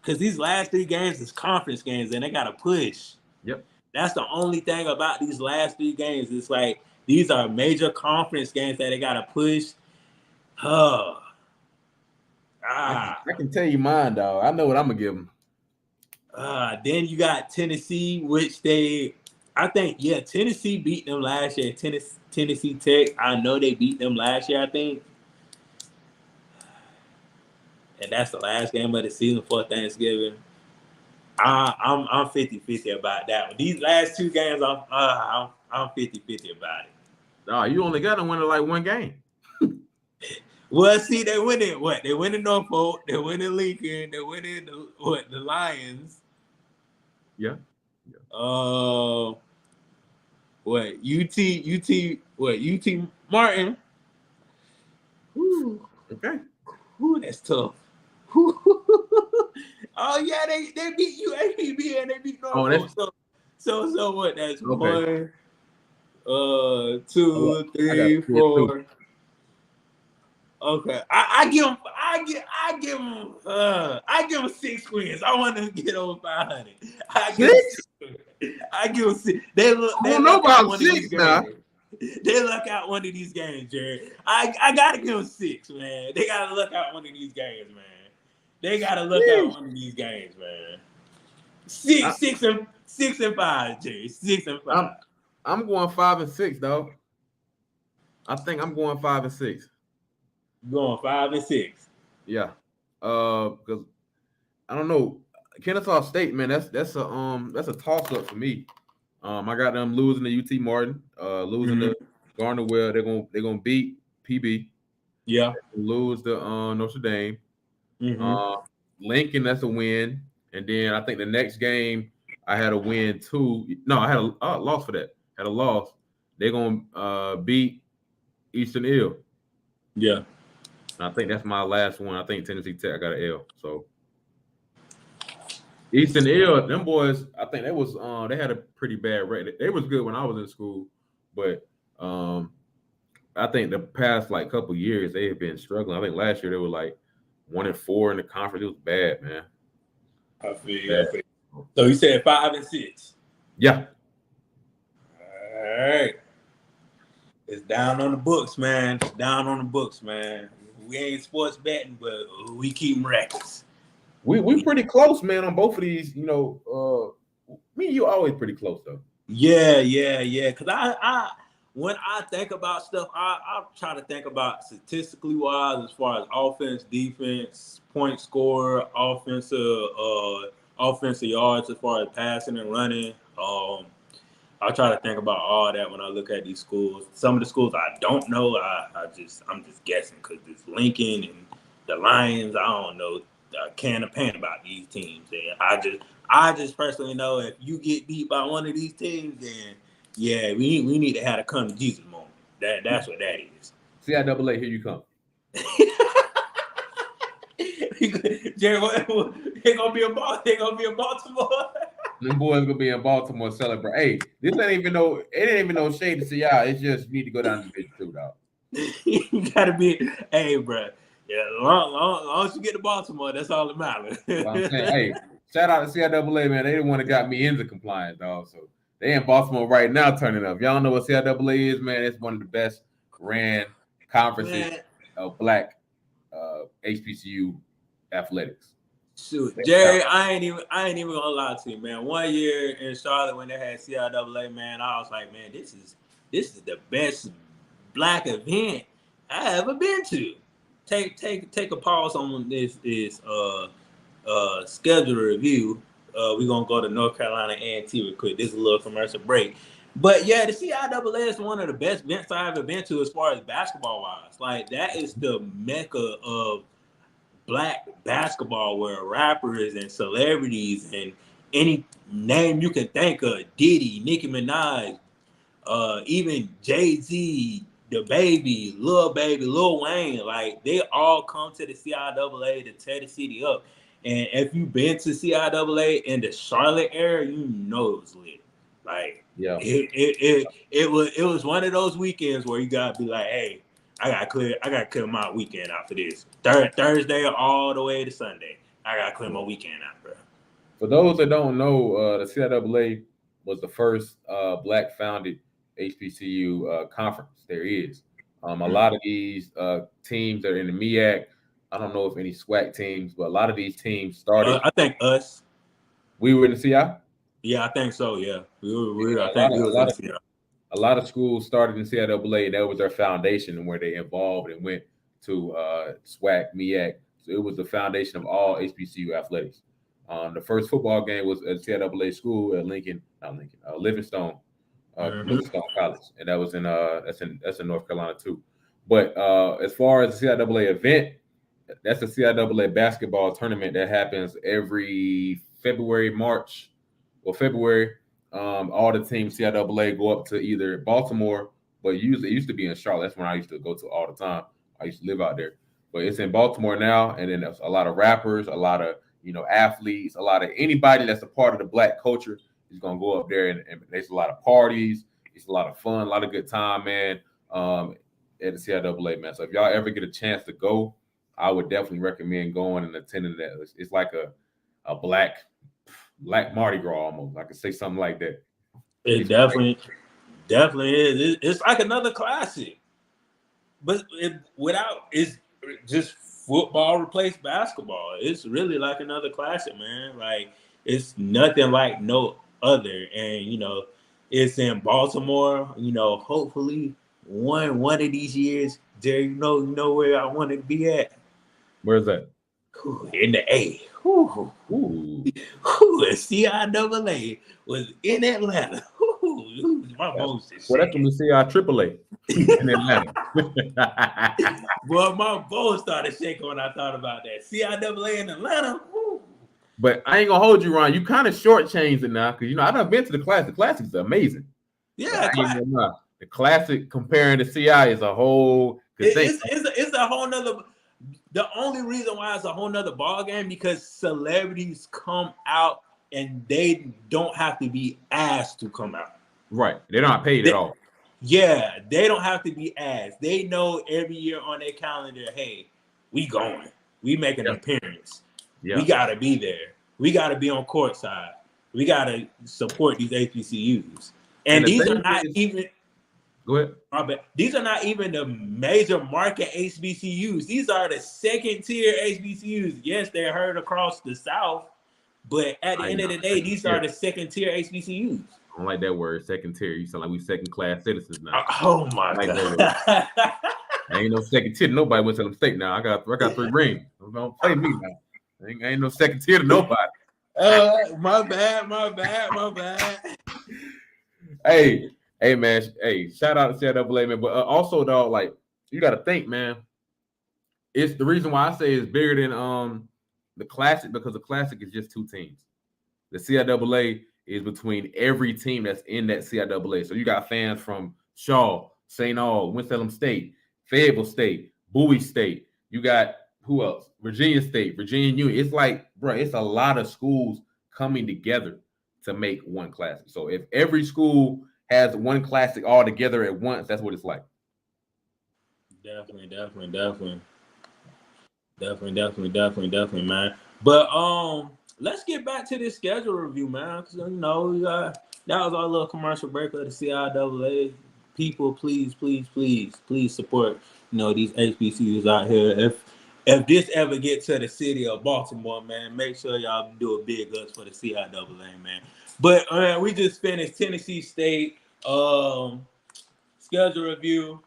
because these last three games is conference games and they gotta push. Yep. That's the only thing about these last three games. It's like these are major conference games that they gotta push. I can tell you mine, dog. I know what I'm gonna give them. Then you got Tennessee, which Tennessee beat them last year. Tennessee Tech, I know they beat them last year, I think. And that's the last game of the season for Thanksgiving. I'm 50-50 about that one. These last two games, I'm 50-50 about it. No, you only got to win like one game. Well, see, they win it. What? They win in Norfolk. They win in Lincoln. They win in the Lions. Yeah. What? UT Martin. Whew. Okay. Whew, that's tough. Oh yeah, they beat UAPB and they beat Norfolk. So what? That's okay. 1, 2, 3, 4. Okay, I give them 6 wins. I want them to get over 500. I give them 6. They don't know about 6 now. They luck out one of these games, Jared. I gotta give them 6, man. They gotta luck out one of these games, man. They gotta look out one of these games, man. 6 and 5, Jerry. 6 and 5. I'm going 5 and 6, though. I think I'm going 5 and 6. Going 5 and 6. Yeah. Because I don't know. Kennesaw State, man, that's a toss up for me. I got them losing to UT Martin, losing to Gardner-Webb. They're gonna beat PB. Yeah. Lose to Notre Dame. Lincoln, that's a win. And then I think the next game I had a win too. No, I had a loss for that. Had a loss. They're gonna beat Eastern Ill. Yeah. And I think that's my last one. I think Tennessee Tech, I got an L. So Eastern Ill, them boys, I think they had a pretty bad rate. They was good when I was in school, but I think the past like couple years they have been struggling. I think last year they were like 1-4 in the conference. It was bad, man. I feel you. So you said 5 and 6. Yeah. All right. It's down on the books, man. Down on the books, man. We ain't sports betting, but we keep records. We pretty close, man, on both of these. You know, me and you always pretty close though. Yeah. Cause I when I think about stuff, I try to think about statistically wise as far as offense, defense, point score, offensive yards as far as passing and running. I try to think about all that when I look at these schools. Some of the schools I don't know. I'm just guessing because it's Lincoln and the Lions. I don't know a can of paint about these teams. And I just personally know if you get beat by one of these teams, then yeah, we need to have a come to Jesus moment. That's what that is. CIAA, here you come. Jerry, they gonna be in Baltimore. Them boys gonna be in Baltimore celebrate. Hey, this ain't even no shade to CI. It's just you need to go down to Division 2, dog. You gotta be, hey, bro. Yeah, long as you get to Baltimore, that's all that matters. Well, I'm saying, hey, shout out to CIAA, man. They the one that got me into compliance, dog. So they in Baltimore right now turning up. Y'all know what CIAA is, man. It's one of the best ran conferences of black HBCU athletics. Shoot, Jerry, I ain't even gonna lie to you, man. 1 year in Charlotte when they had CIAA, man, I was like, man, this is the best black event I ever been to. Take a pause on this schedule review. We're gonna go to North Carolina A&T real quick. This is a little commercial break. But yeah, the CIAA is one of the best events I've ever been to as far as basketball wise. Like, that is the mecca of black basketball, where rappers and celebrities and any name you can think of, Diddy, Nicki Minaj, even Jay-Z, the Baby, Lil Wayne, like, they all come to the CIAA to tear the city up. And if you've been to CIAA in the Charlotte area, you know it was lit. Like, yeah, it was one of those weekends where you gotta be like, hey, I gotta clear my weekend out for this. Thursday all the way to Sunday. I gotta clear my weekend out, bro. For those that don't know, the CIAA was the first black founded HBCU conference there is. A lot of these teams that are in the MEAC, I don't know if any SWAC teams, but a lot of these teams started. I think us. We were in the CI? Yeah, I think so. Yeah, a lot of schools started in CIAA. That was their foundation, and where they evolved and went to SWAC, MEAC. So it was the foundation of all HBCU athletics. The first football game was at CIAA school at Livingstone College, and that was in that's in North Carolina too. But as far as the CIAA event, that's the CIAA basketball tournament that happens every February. All the teams CIAA go up to either Baltimore, but usually it used to be in Charlotte. That's when I used to go to all the time. I used to live out there, but it's in Baltimore now. And then there's a lot of rappers, a lot of athletes, a lot of anybody that's a part of the black culture is gonna go up there, and there's a lot of parties. It's a lot of fun, a lot of good time, man. At the CIAA, man. So if y'all ever get a chance to go, I would definitely recommend going and attending that. It's like a black Mardi Gras almost. I could say something like that. It definitely is. It's like another classic, but it's just football replaced basketball. It's really like another classic, man. Like, it's nothing like no other. And it's in Baltimore. Hopefully one of these years, Jerry, you know where I want to be at. Where's that? In the A. Ooh. CIAA was in Atlanta. My voice is well, that's when we see our AAA in Atlanta. Well, my voice started shaking when I thought about that. CIAA in Atlanta. Ooh. But I ain't gonna hold you, Ron. You kind of shortchanged it now, because I done been to the Classic. The Classic's amazing. Yeah, the Classic comparing to CI is a whole. It's a whole nother. The only reason why it's a whole nother ball game because celebrities come out and they don't have to be asked to come out. Right. They're not paid at all. Yeah, they don't have to be asked. They know every year on their calendar, hey, we going. We make an appearance. Yeah. We got to be there. We got to be on court side. We got to support these HBCUs. And these are not even... Go ahead. These are not even the major market HBCUs. These are the second tier HBCUs. Yes, they're heard across the South, but at the end of the day, these are the second tier HBCUs. I don't like that word, second tier. You sound like we second class citizens now. Oh my God. I ain't no second tier to nobody went to the state now. I got 3 rings. Don't play me now. Ain't no second tier to nobody. My bad. Hey, man. Hey, shout out to CIAA, man. But also, dog, like, you got to think, man. It's the reason why I say it's bigger than the Classic, because the Classic is just 2 teams. The CIAA is between every team that's in that CIAA. So you got fans from Shaw, St. Aug, Winston-Salem State, Fayetteville State, Bowie State. You got who else? Virginia State, Virginia Union. It's like, bro, it's a lot of schools coming together to make one classic. So if every school has one classic all together at once, that's what it's like. Definitely, man. But let's get back to this schedule review, man. Because that was our little commercial break of the CIAA. People, please support these HBCUs out here. If this ever gets to the city of Baltimore, man, make sure y'all do a big ups for the CIAA, man. But we just finished Tennessee State schedule review.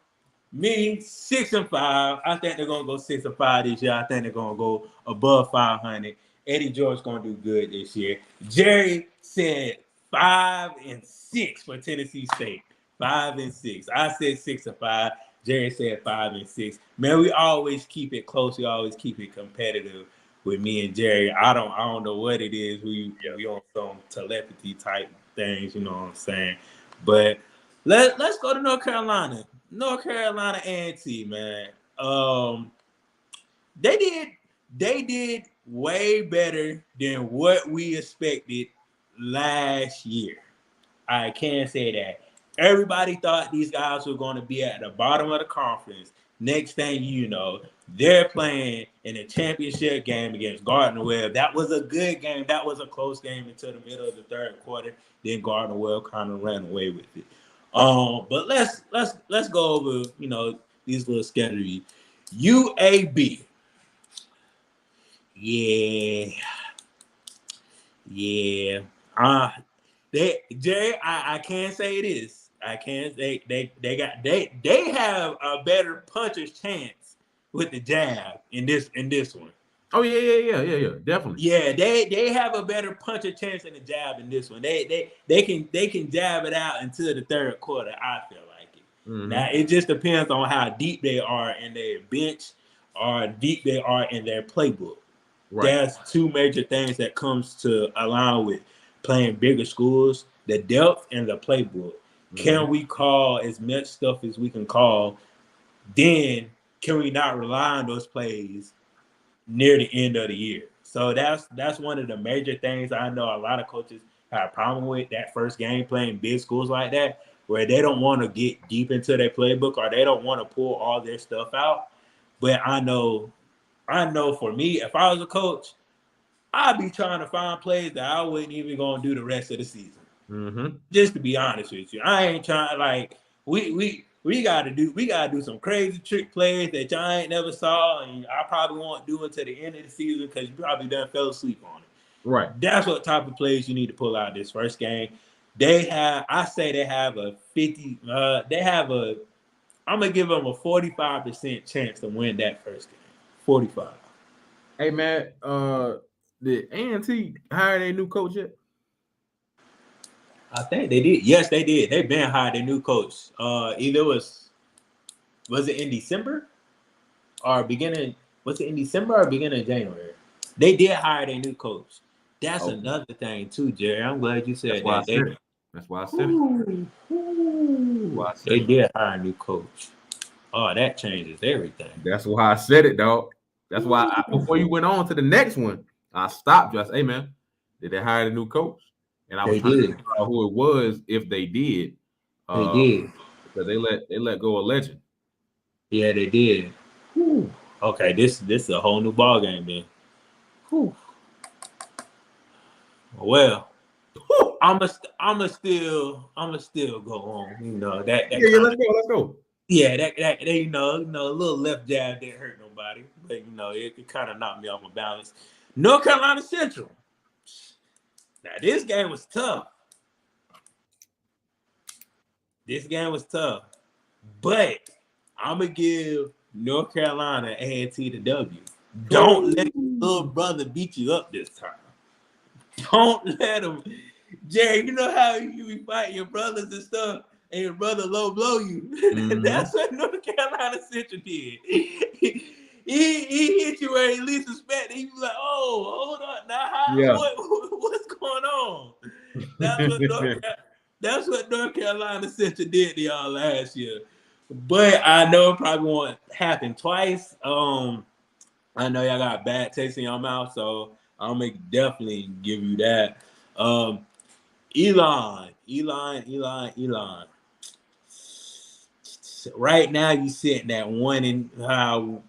Me, 6-5. I think they're gonna go 6-5 this year. I think they're gonna go above 500. Eddie George gonna do good this year. Jerry said 5-6 for Tennessee State. 5-6. I said 6-5. Jerry said 5-6. Man, we always keep it close. We always keep it competitive with me and Jerry. I don't know what it is. We on some telepathy type things. You know what I'm saying? But let's go to North Carolina. North Carolina A&T, man. They did way better than what we expected last year. I can say that. Everybody thought these guys were going to be at the bottom of the conference. Next thing you know, they're playing in a championship game against Gardner-Webb. That was a good game. That was a close game until the middle of the third quarter. Then Gardner-Webb kind of ran away with it. But let's go over these little schedules. UAB. Yeah. Jerry, I can't say this. I can't. They have a better puncher's chance with the jab in this one. Oh yeah, definitely. Yeah, they have a better puncher chance in the jab in this one. They can jab it out until the third quarter. I feel like it. Mm-hmm. Now it just depends on how deep they are in their bench or deep they are in their playbook. Right. That's two major things that comes to along with playing bigger schools: the depth and the playbook. Mm-hmm. Can we call as much stuff as we can call? Then can we not rely on those plays near the end of the year? So that's one of the major things I know a lot of coaches have a problem with, that first game playing big schools like that, where they don't want to get deep into their playbook or they don't want to pull all their stuff out. But I know for me, if I was a coach, I'd be trying to find plays that I wasn't even going to do the rest of the season. Mm-hmm. Just to be honest with you, I ain't trying, like, we gotta do some crazy trick plays that y'all ain't never saw, and I probably won't do until the end of the season because you probably done fell asleep on it. Right. That's what type of plays you need to pull out this first game. They have a 50. I'm gonna give them a 45% chance to win that first game. 45. Hey man, did A&T hire a new coach yet? I think they did. Yes, they did. They've been hired a new coach. Either was it in December or beginning? Was it in December or beginning of January? They did hire a new coach. That's another thing too, Jerry. I'm glad you said that. That's why I said it. They did hire a new coach. Oh, that changes everything. That's why I said it, dog. That's why before you went on to the next one, I stopped you. I said, hey man, did they hire a new coach? And I was trying to figure out who it was if they did. They did. Because they let go a legend. Yeah, they did. Whew. Okay, this is a whole new ball game then. Whew. Well, I'ma still go on. That yeah, let's go. Yeah, that a little left jab didn't hurt nobody, but it kind of knocked me off my balance. North Carolina Central. Now, this game was tough. But I'm going to give North Carolina A&T the W. Don't let your little brother beat you up this time. Don't let him. Jerry, you know how you be fighting your brothers and stuff, and your brother low blow you? Mm-hmm. That's what North Carolina Central did. He hit you where he least suspected. He was like, "Oh, hold on, now what's going on?" That's what North Carolina Central did to y'all last year. but I know it probably won't happen twice. I know y'all got bad taste in your mouth, so I'm gonna definitely give you that. Elon. Right now, you sitting at 1-2.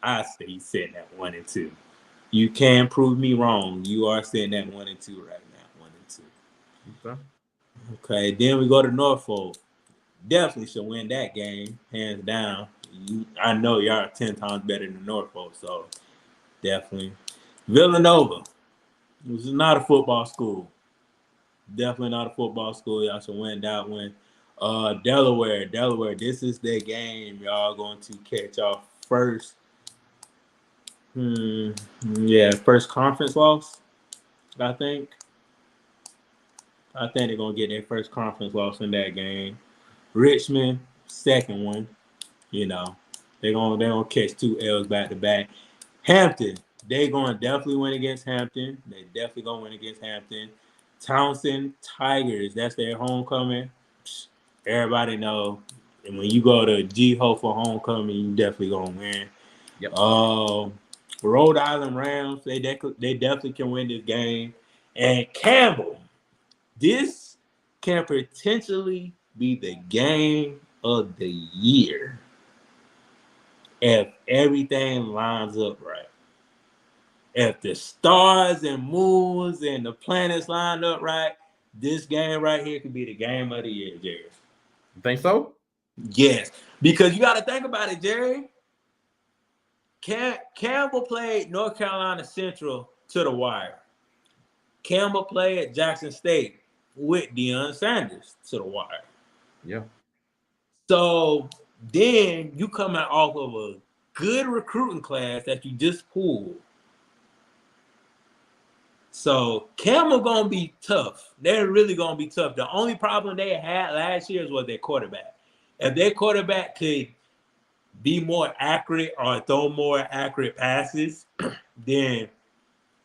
I say you sitting at 1-2. You can prove me wrong. You are sitting at 1-2 right now. 1-2. Okay. Okay. Then we go to Norfolk. Definitely should win that game, hands down. I know y'all are 10 times better than Norfolk, so definitely. Villanova. This is not a football school. Definitely not a football school. Y'all should win that one. Delaware. This is the game y'all going to catch off first. First conference loss. I think they're gonna get their first conference loss in that game. Richmond, second one. You know, they're gonna catch 2 L's back to back. Hampton, they gonna definitely win against Hampton. They definitely gonna win against Hampton. Townsend Tigers, that's their homecoming. Everybody know. And when you go to G-Ho for homecoming, you definitely gonna win. Yep. Rhode Island Rams, they definitely can win this game. And Campbell, this can potentially be the game of the year if everything lines up right. If the stars and moons and the planets lined up right, this game right here could be the game of the year, Jerry. You think so? Yes, because you got to think about it, Jerry. Campbell played North Carolina Central to the wire. Campbell played at Jackson State with Deion Sanders to the wire. Yeah. So then you come out off of a good recruiting class that you just pulled. So Campbell gonna be tough. They're really gonna be tough. The only problem they had last year was their quarterback. If their quarterback could be more accurate or throw more accurate passes, then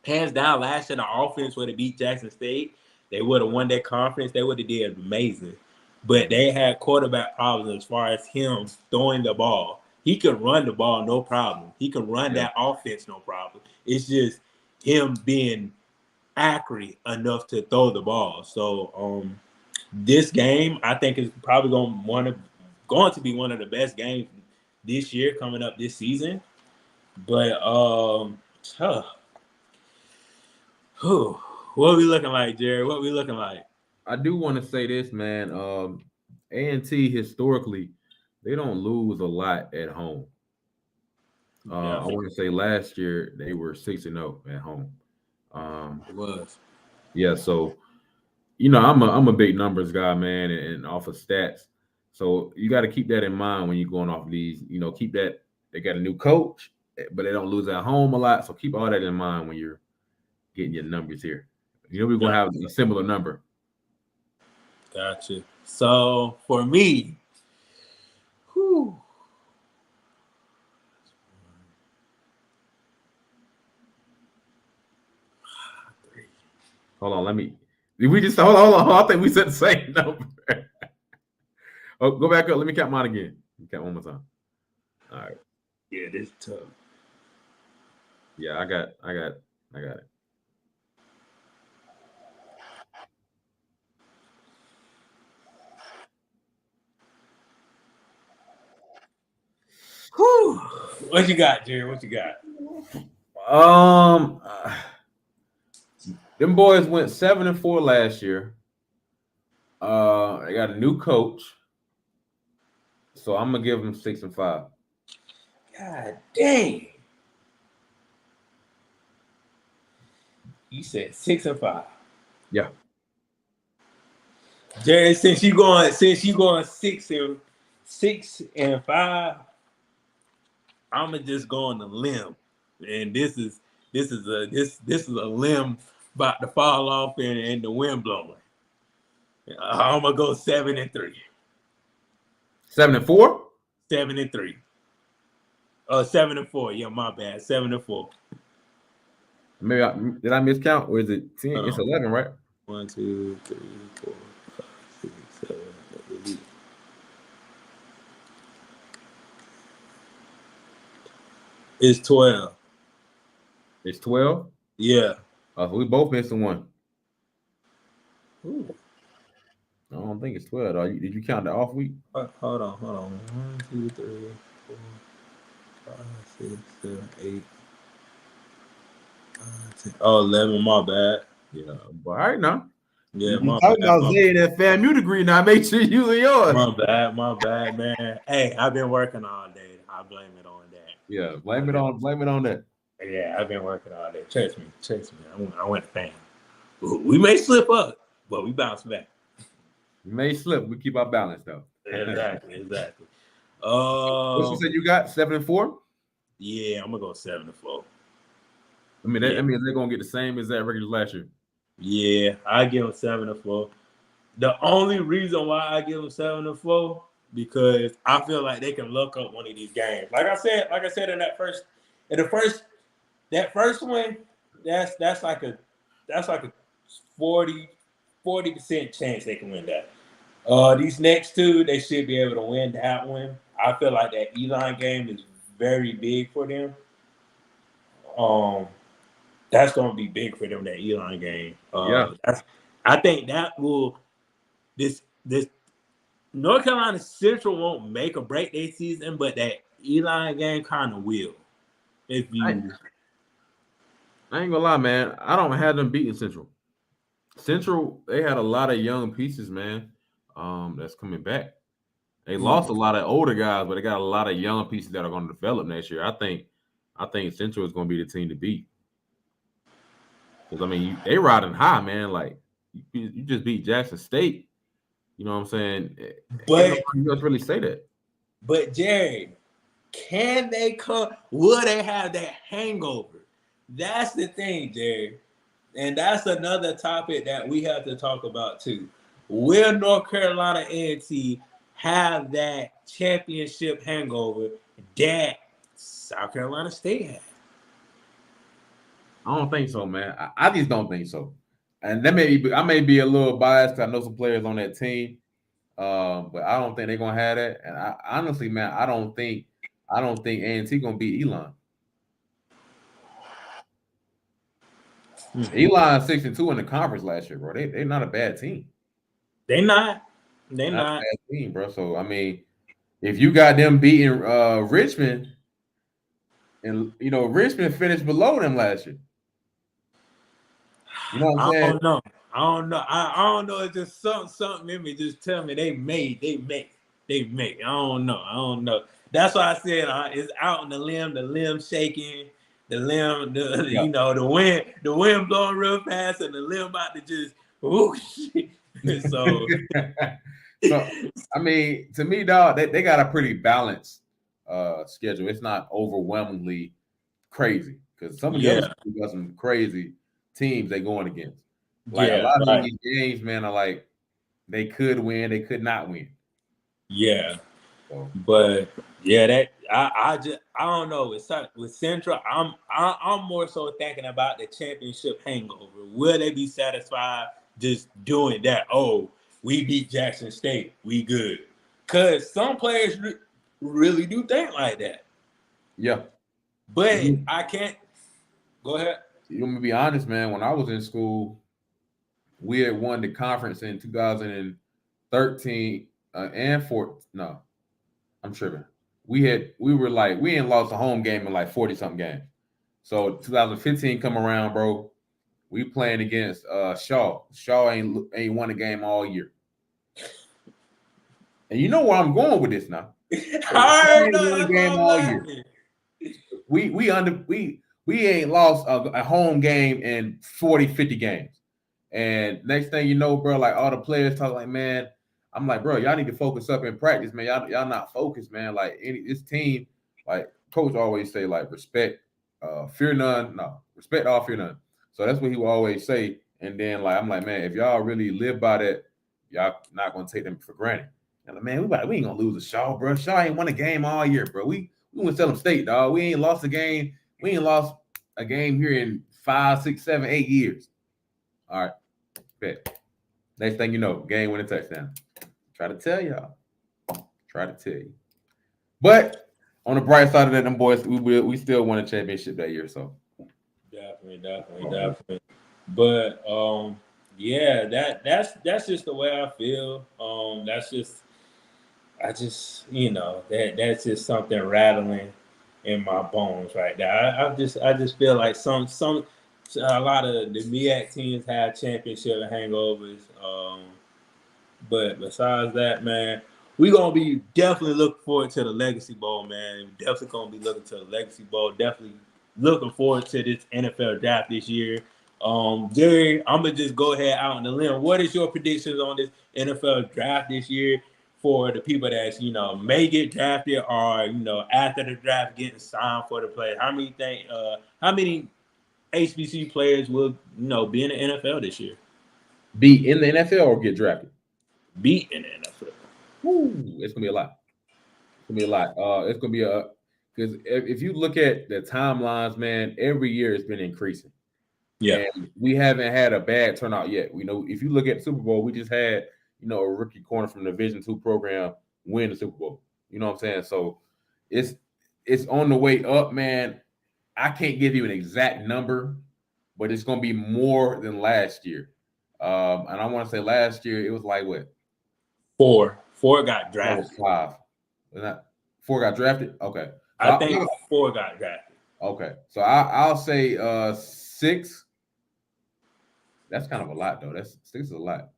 hands down last year the offense would have beat Jackson State. They would have won that conference. They would have did amazing. But they had quarterback problems as far as him throwing the ball. He could run the ball, no problem. He could run that offense, no problem. It's just him being accurate enough to throw the ball. So this game, I think, is probably going to be one of the best games this year coming up this season. But what are we looking like, Jerry? What are we looking like? I do want to say this, man. A&T historically, they don't lose a lot at home. I want to say last year they were 6-0 at home. It was. Yeah, so I'm a big numbers guy, man, and off of stats. So you got to keep that in mind when you're going off these. Keep that. They got a new coach, but they don't lose at home a lot. So keep all that in mind when you're getting your numbers here. We're gonna have a similar number. Gotcha. So for me, hold on, did we just hold on? I think we said the same number. Oh, go back up. Let me count mine again. Count one more time. All right. Yeah, this is tough. Yeah, I got it. Whew. What you got, Jerry? What you got? Them boys went 7-4 last year. They got a new coach, so I'm gonna give them 6-5. God dang! You said 6-5. Yeah. Jerry, since you going 6-5, I'ma just go on the limb, and this is a limb about to fall off and the wind blowing. I'm gonna go 7-3. 7-4. 7-3. 7-4. Yeah, my bad. 7-4. Maybe did I miscount, or is it 10? It's 11, right? 1, 2, 3, 4, 5, 6, 7, It's 12. It's 12. Yeah. So we both missing one. Ooh. I don't think it's 12. Did you count the off week? Hold on. 1, 2, 3, 4, 5, 6, 7, 8, 9, 10. Oh, 11. My bad. Yeah, but all right now. Yeah, You my talking bad. about Zay and that FAMU degree now? Make sure you using yours. My bad, man. Hey, I've been working all day. I blame it on that. Yeah, blame it on that. Yeah, I've been working all day. Trust me. I went fan. We may slip up, but we bounce back. We may slip. We keep our balance though. Exactly. What you said you got 7-4? Yeah, I'm gonna go 7-4. I mean, that means they're gonna get the same as that record last year. Yeah, I give them 7-4. The only reason why I give them 7-4 because I feel like they can look up one of these games. Like I said in that first one, that's like a 40% chance they can win that. These next two, they should be able to win that one. I feel like that Elon game is very big for them. That's gonna be big for them, that Elon game. I think that will this North Carolina Central won't make or break their season, but that Elon game kind of will. If you, I ain't gonna lie, man. I don't have them beating Central. Central, they had a lot of young pieces, man. That's coming back. They lost a lot of older guys, but they got a lot of young pieces that are going to develop next year. I think Central is going to be the team to beat. Because I mean, they riding high, man. Like you just beat Jackson State. You know what I'm saying? But you just really say that. But Jerry, can they come? Will they have that hangover? That's the thing, Jerry. And that's another topic that we have to talk about too. Will North Carolina A&T have that championship hangover that South Carolina State had? I don't think so, man. I just don't think so. And that I may be a little biased because I know some players on that team, but I don't think they're gonna have that. And I honestly, man, I don't think A&T gonna beat Elon. Elon 6-2 in the conference last year, bro. They're not a bad team. They're not a bad team, bro. So I mean, if you got them beating Richmond, and Richmond finished below them last year. You know what I'm saying? I don't know. I don't know. It's just something in me just tell me they make. I don't know. That's why I said it's out in the limb shaking, the wind blowing real fast, and the limb about to just whoosh. So I mean, to me, dog, they got a pretty balanced schedule. It's not overwhelmingly crazy because some of the other schools got some crazy teams they going against. Like a lot of these games, man, are like they could win, they could not win. Yeah, but yeah, I don't know. With Central, I'm more so thinking about the championship hangover. Will they be satisfied just doing that? Oh, we beat Jackson State, we good. Cause some players really do think like that. Yeah, but I can't. Go ahead. You want me to be honest, man? When I was in school, we had won the conference in 2013 and 14. No, I'm tripping. We ain't lost a home game in like 40 something games. So 2015 come around, bro. We playing against Shaw. Shaw ain't won a game all year. And you know where I'm going with this now. I heard that game all year. We ain't lost a home game in 40, 50 games. And next thing you know, bro, like all the players talk like, man, I'm like, bro, y'all need to focus up in practice, man. Y'all not focused, man. Like this team, like coach always say, like respect, fear none. No, respect all, fear none. So that's what he will always say. And then like I'm like, man, if y'all really live by that, y'all not gonna take them for granted. And like, man, we ain't gonna lose a Shaw, bro. Shaw ain't won a game all year, bro. We went to Salem State, dog. We ain't lost a game. We ain't lost a game here in 5, 6, 7, 8 years. All right. Bet. Next thing you know, game winning touchdown. Try to tell y'all. But on the bright side of that, them boys, we still won a championship that year. So Definitely. But yeah, that's just the way I feel. I just that's just something rattling in my bones right now. I just feel like a lot of the MEAC teams have championship hangovers. But besides that, man, we gonna be definitely looking forward to the Legacy Bowl, man. Definitely gonna be looking to the Legacy Bowl. Definitely looking forward to this NFL draft this year. Jerry, I'm gonna just go ahead out on the limb. What is your predictions on this NFL draft this year for the people that may get drafted or after the draft getting signed for the play? How many HBCU players will be in the NFL this year? be in the NFL or get drafted? Be in the NFL. Woo, it's gonna be a lot. It's gonna be a lot. It's gonna be a because if you look at the timelines, man, every year it's been increasing. Yeah. And we haven't had a bad turnout yet. We know if you look at the Super Bowl, we just had a rookie corner from the Division II program win the Super Bowl. You know what I'm saying? So it's on the way up, man. I can't give you an exact number, but it's gonna be more than last year. And I want to say last year it was like what? Four got That was drafted. 5. Was that 4 got drafted? Okay. So I think 4 got drafted. Okay. So I'll say 6. That's kind of a lot though. That's 6 is a lot.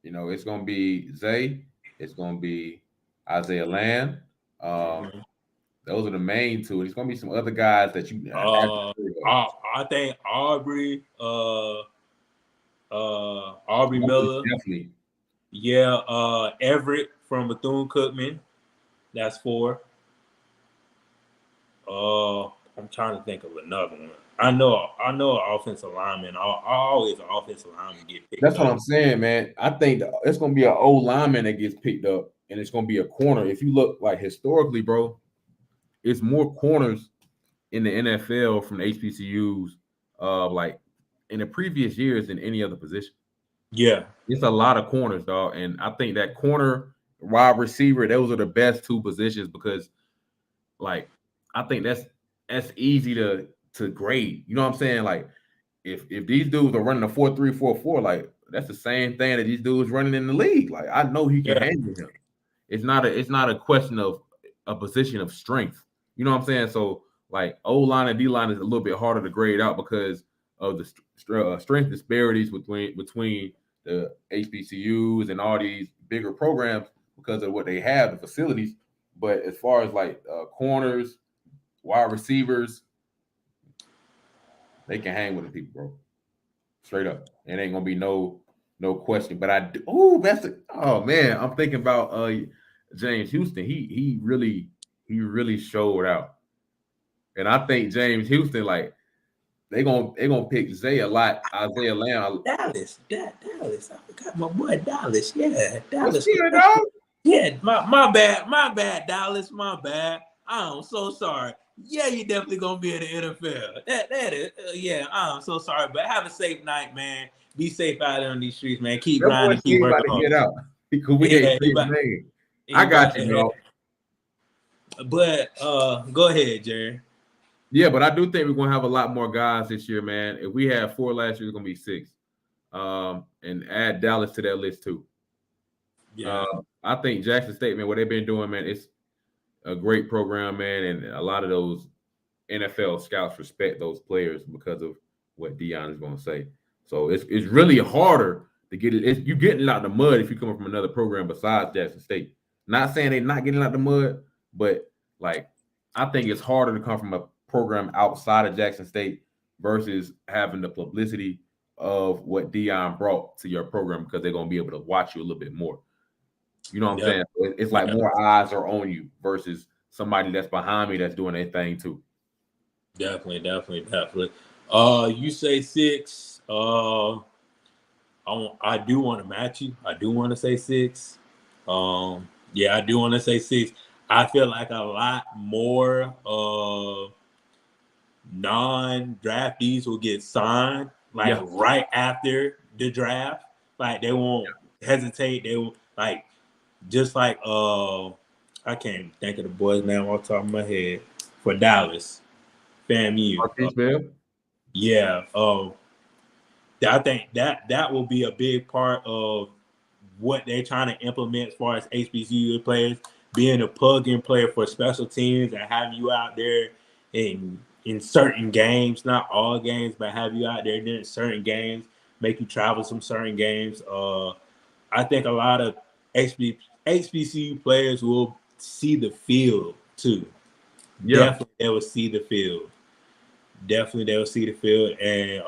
It's gonna be Zay, it's gonna be Isaiah Land. Those are the main 2. There's gonna be some other guys that you I think Aubrey Miller. Definitely. Yeah, Everett from Bethune-Cookman. That's 4. I'm trying to think of another one. I know an offensive lineman. Always an offensive lineman get picked That's up. what I'm saying, man. I think it's gonna be an old lineman that gets picked up, and it's gonna be a corner. If you look like historically, bro, it's more corners in the NFL from the HBCUs, like in the previous years than any other position. Yeah, it's a lot of corners, dog, and I think that corner, wide receiver, those are the best 2 positions because, like, I think that's easy to grade. You know what I'm saying? Like, if these dudes are running a 4.3, 4.4, like that's the same thing that these dudes running in the league. Like, I know he can handle him. It's not a question of a position of strength. You know what I'm saying? So, like, O line and D line is a little bit harder to grade out because of the strength disparities between the HBCUs and all these bigger programs because of what they have, the facilities. But as far as like corners, wide receivers, they can hang with the people, bro. Straight up. It ain't gonna be no question. But man, I'm thinking about James Houston. He really showed out. And I think James Houston, like, they gonna pick Zay a lot, Isaiah Lamb. Dallas. I forgot my boy Dallas. Yeah, Dallas. Yeah, my bad, Dallas. My bad. I'm so sorry. Yeah, you definitely gonna be in the NFL. That is, yeah. I'm so sorry, but have a safe night, man. Be safe out there on these streets, man. Keep grinding, keep working hard. Get out because we ain't I got you, bro. But go ahead, Jerry. Yeah, but I do think we're gonna have a lot more guys this year, man. If we had 4 last year, it's gonna be 6. And add Dallas to that list too. Yeah. I think Jackson State, man, what they've been doing, man, it's a great program, man, and a lot of those NFL scouts respect those players because of what Deion is going to say. So it's really harder to get it. You're getting out the mud if you're coming from another program besides Jackson State. Not saying they're not getting out the mud, but like I think it's harder to come from a program outside of Jackson State versus having the publicity of what Deion brought to your program because they're going to be able to watch you a little bit more. You know what I'm saying? It's like more eyes are on you versus somebody that's behind me that's doing their thing too. Definitely. You say 6. I do want to match you. I do want to say 6. Yeah, I do want to say 6. I feel like a lot more non-draftees will get signed right after the draft. Like they won't hesitate. They will just like I I can't think of the boy's name off the top of my head for Dallas, FAMU. Marquise Bell. Yeah. I think that will be a big part of what they're trying to implement as far as HBCU players being a plug-in player for special teams and having you out there in certain games, not all games, but have you out there in certain games, make you travel some certain games. I think a lot of HBCU players will see the field too. Yeah. Definitely, they will see the field. Definitely, they will see the field, and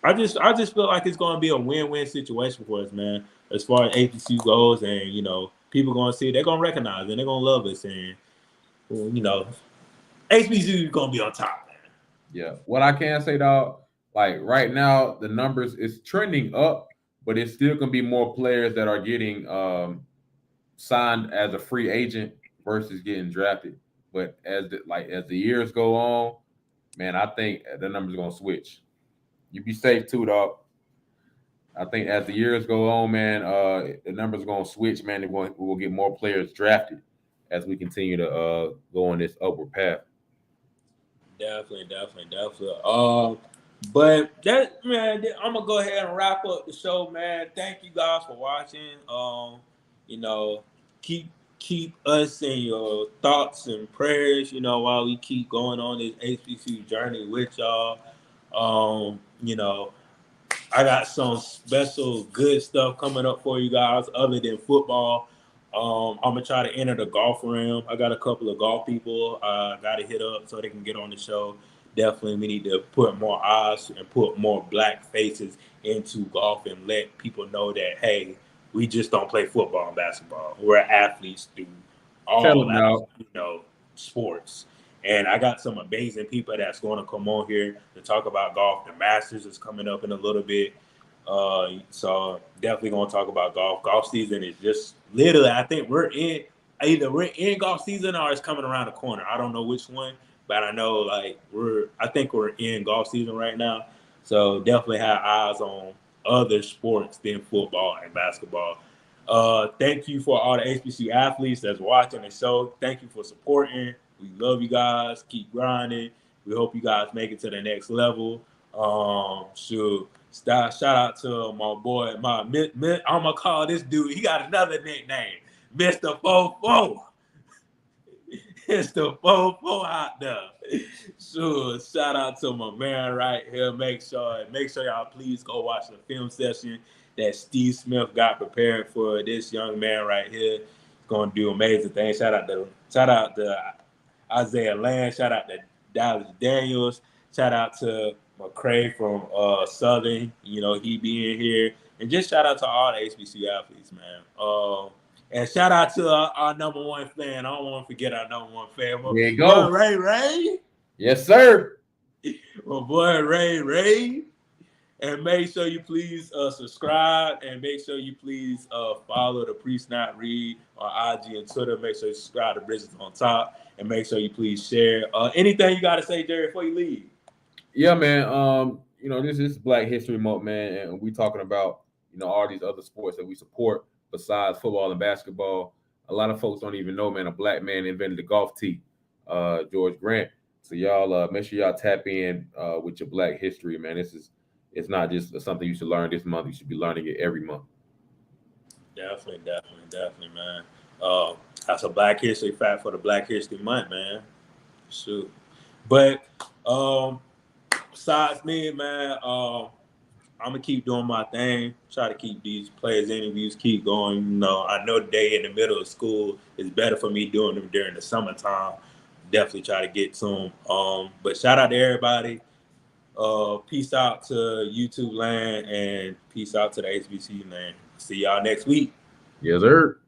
I just feel like it's going to be a win-win situation for us, man. As far as HBCU goes, and people going to see it, they're going to recognize it, and they're going to love us, and HBCU is going to be on top, man. Yeah. What I can say, dog, like right now, the numbers is trending up, but it's still gonna be more players that are getting signed as a free agent versus getting drafted. But as the years go on, man, I think the numbers gonna switch. You be safe too, dog. I think as the years go on, man, the numbers are gonna switch, man. We'll get more players drafted as we continue to go on this upward path. Definitely. But that man, I'm gonna go ahead and wrap up the show, man. Thank you guys for watching. You know, keep us in your thoughts and prayers. While we keep going on this HBCU journey with y'all. You know, I got some special good stuff coming up for you guys other than football. I'm gonna try to enter the golf realm. I got a couple of golf people got to hit up so they can get on the show. Definitely, we need to put more eyes and put more black faces into golf and let people know that hey, we just don't play football and basketball. We're athletes through Tell all them now. sports. And I got some amazing people that's going to come on here to talk about golf. The Masters is coming up in a little bit. So definitely going to talk about golf. Golf season is just literally, I think we're in golf season or it's coming around the corner. I don't know which one, but I know I think we're in golf season right now. So definitely have eyes on other sports than football and basketball. Thank you for all the HBCU athletes that's watching the show. Thank you for supporting. We love you guys. Keep grinding. We hope you guys make it to the next level. Shout out to my boy. I'm gonna call this dude. He got another nickname, Mr. Fofo. Mr. Fofo out there. Sure. Shout out to my man right here. Make sure y'all please go watch the film session that Steve Smith got prepared for this young man right here. He's gonna do amazing things. Shout out to Isaiah Land. Shout out to Dallas Daniels. Shout out to McCray from Southern. He being here. And just shout out to all the HBCU athletes, man. And shout out to our number one fan. I don't want to forget our number one fan. There you go. Ray. Yes, sir. My boy Ray. And make sure you please subscribe and make sure you please follow the Pre-Snap Read on IG and Twitter. Make sure you subscribe to Bridges on Top and make sure you please share. Anything you got to say, Jerry, before you leave? Yeah, man. This is Black History Month, man, and we talking about all these other sports that we support besides football and basketball. A lot of folks don't even know, man. A black man invented the golf tee, George Grant. So y'all make sure y'all tap in with your Black history, man. It's not just something you should learn this month. You should be learning it every month. Definitely, man. That's a Black History fact for the Black History Month, man. Shoot. But besides me, man, I'm gonna keep doing my thing. Try to keep these players' interviews keep going. I know the day in the middle of school is better for me doing them during the summertime. Definitely try to get some. But shout out to everybody. Peace out to YouTube land and peace out to the HBCU land. See y'all next week. Yes, sir.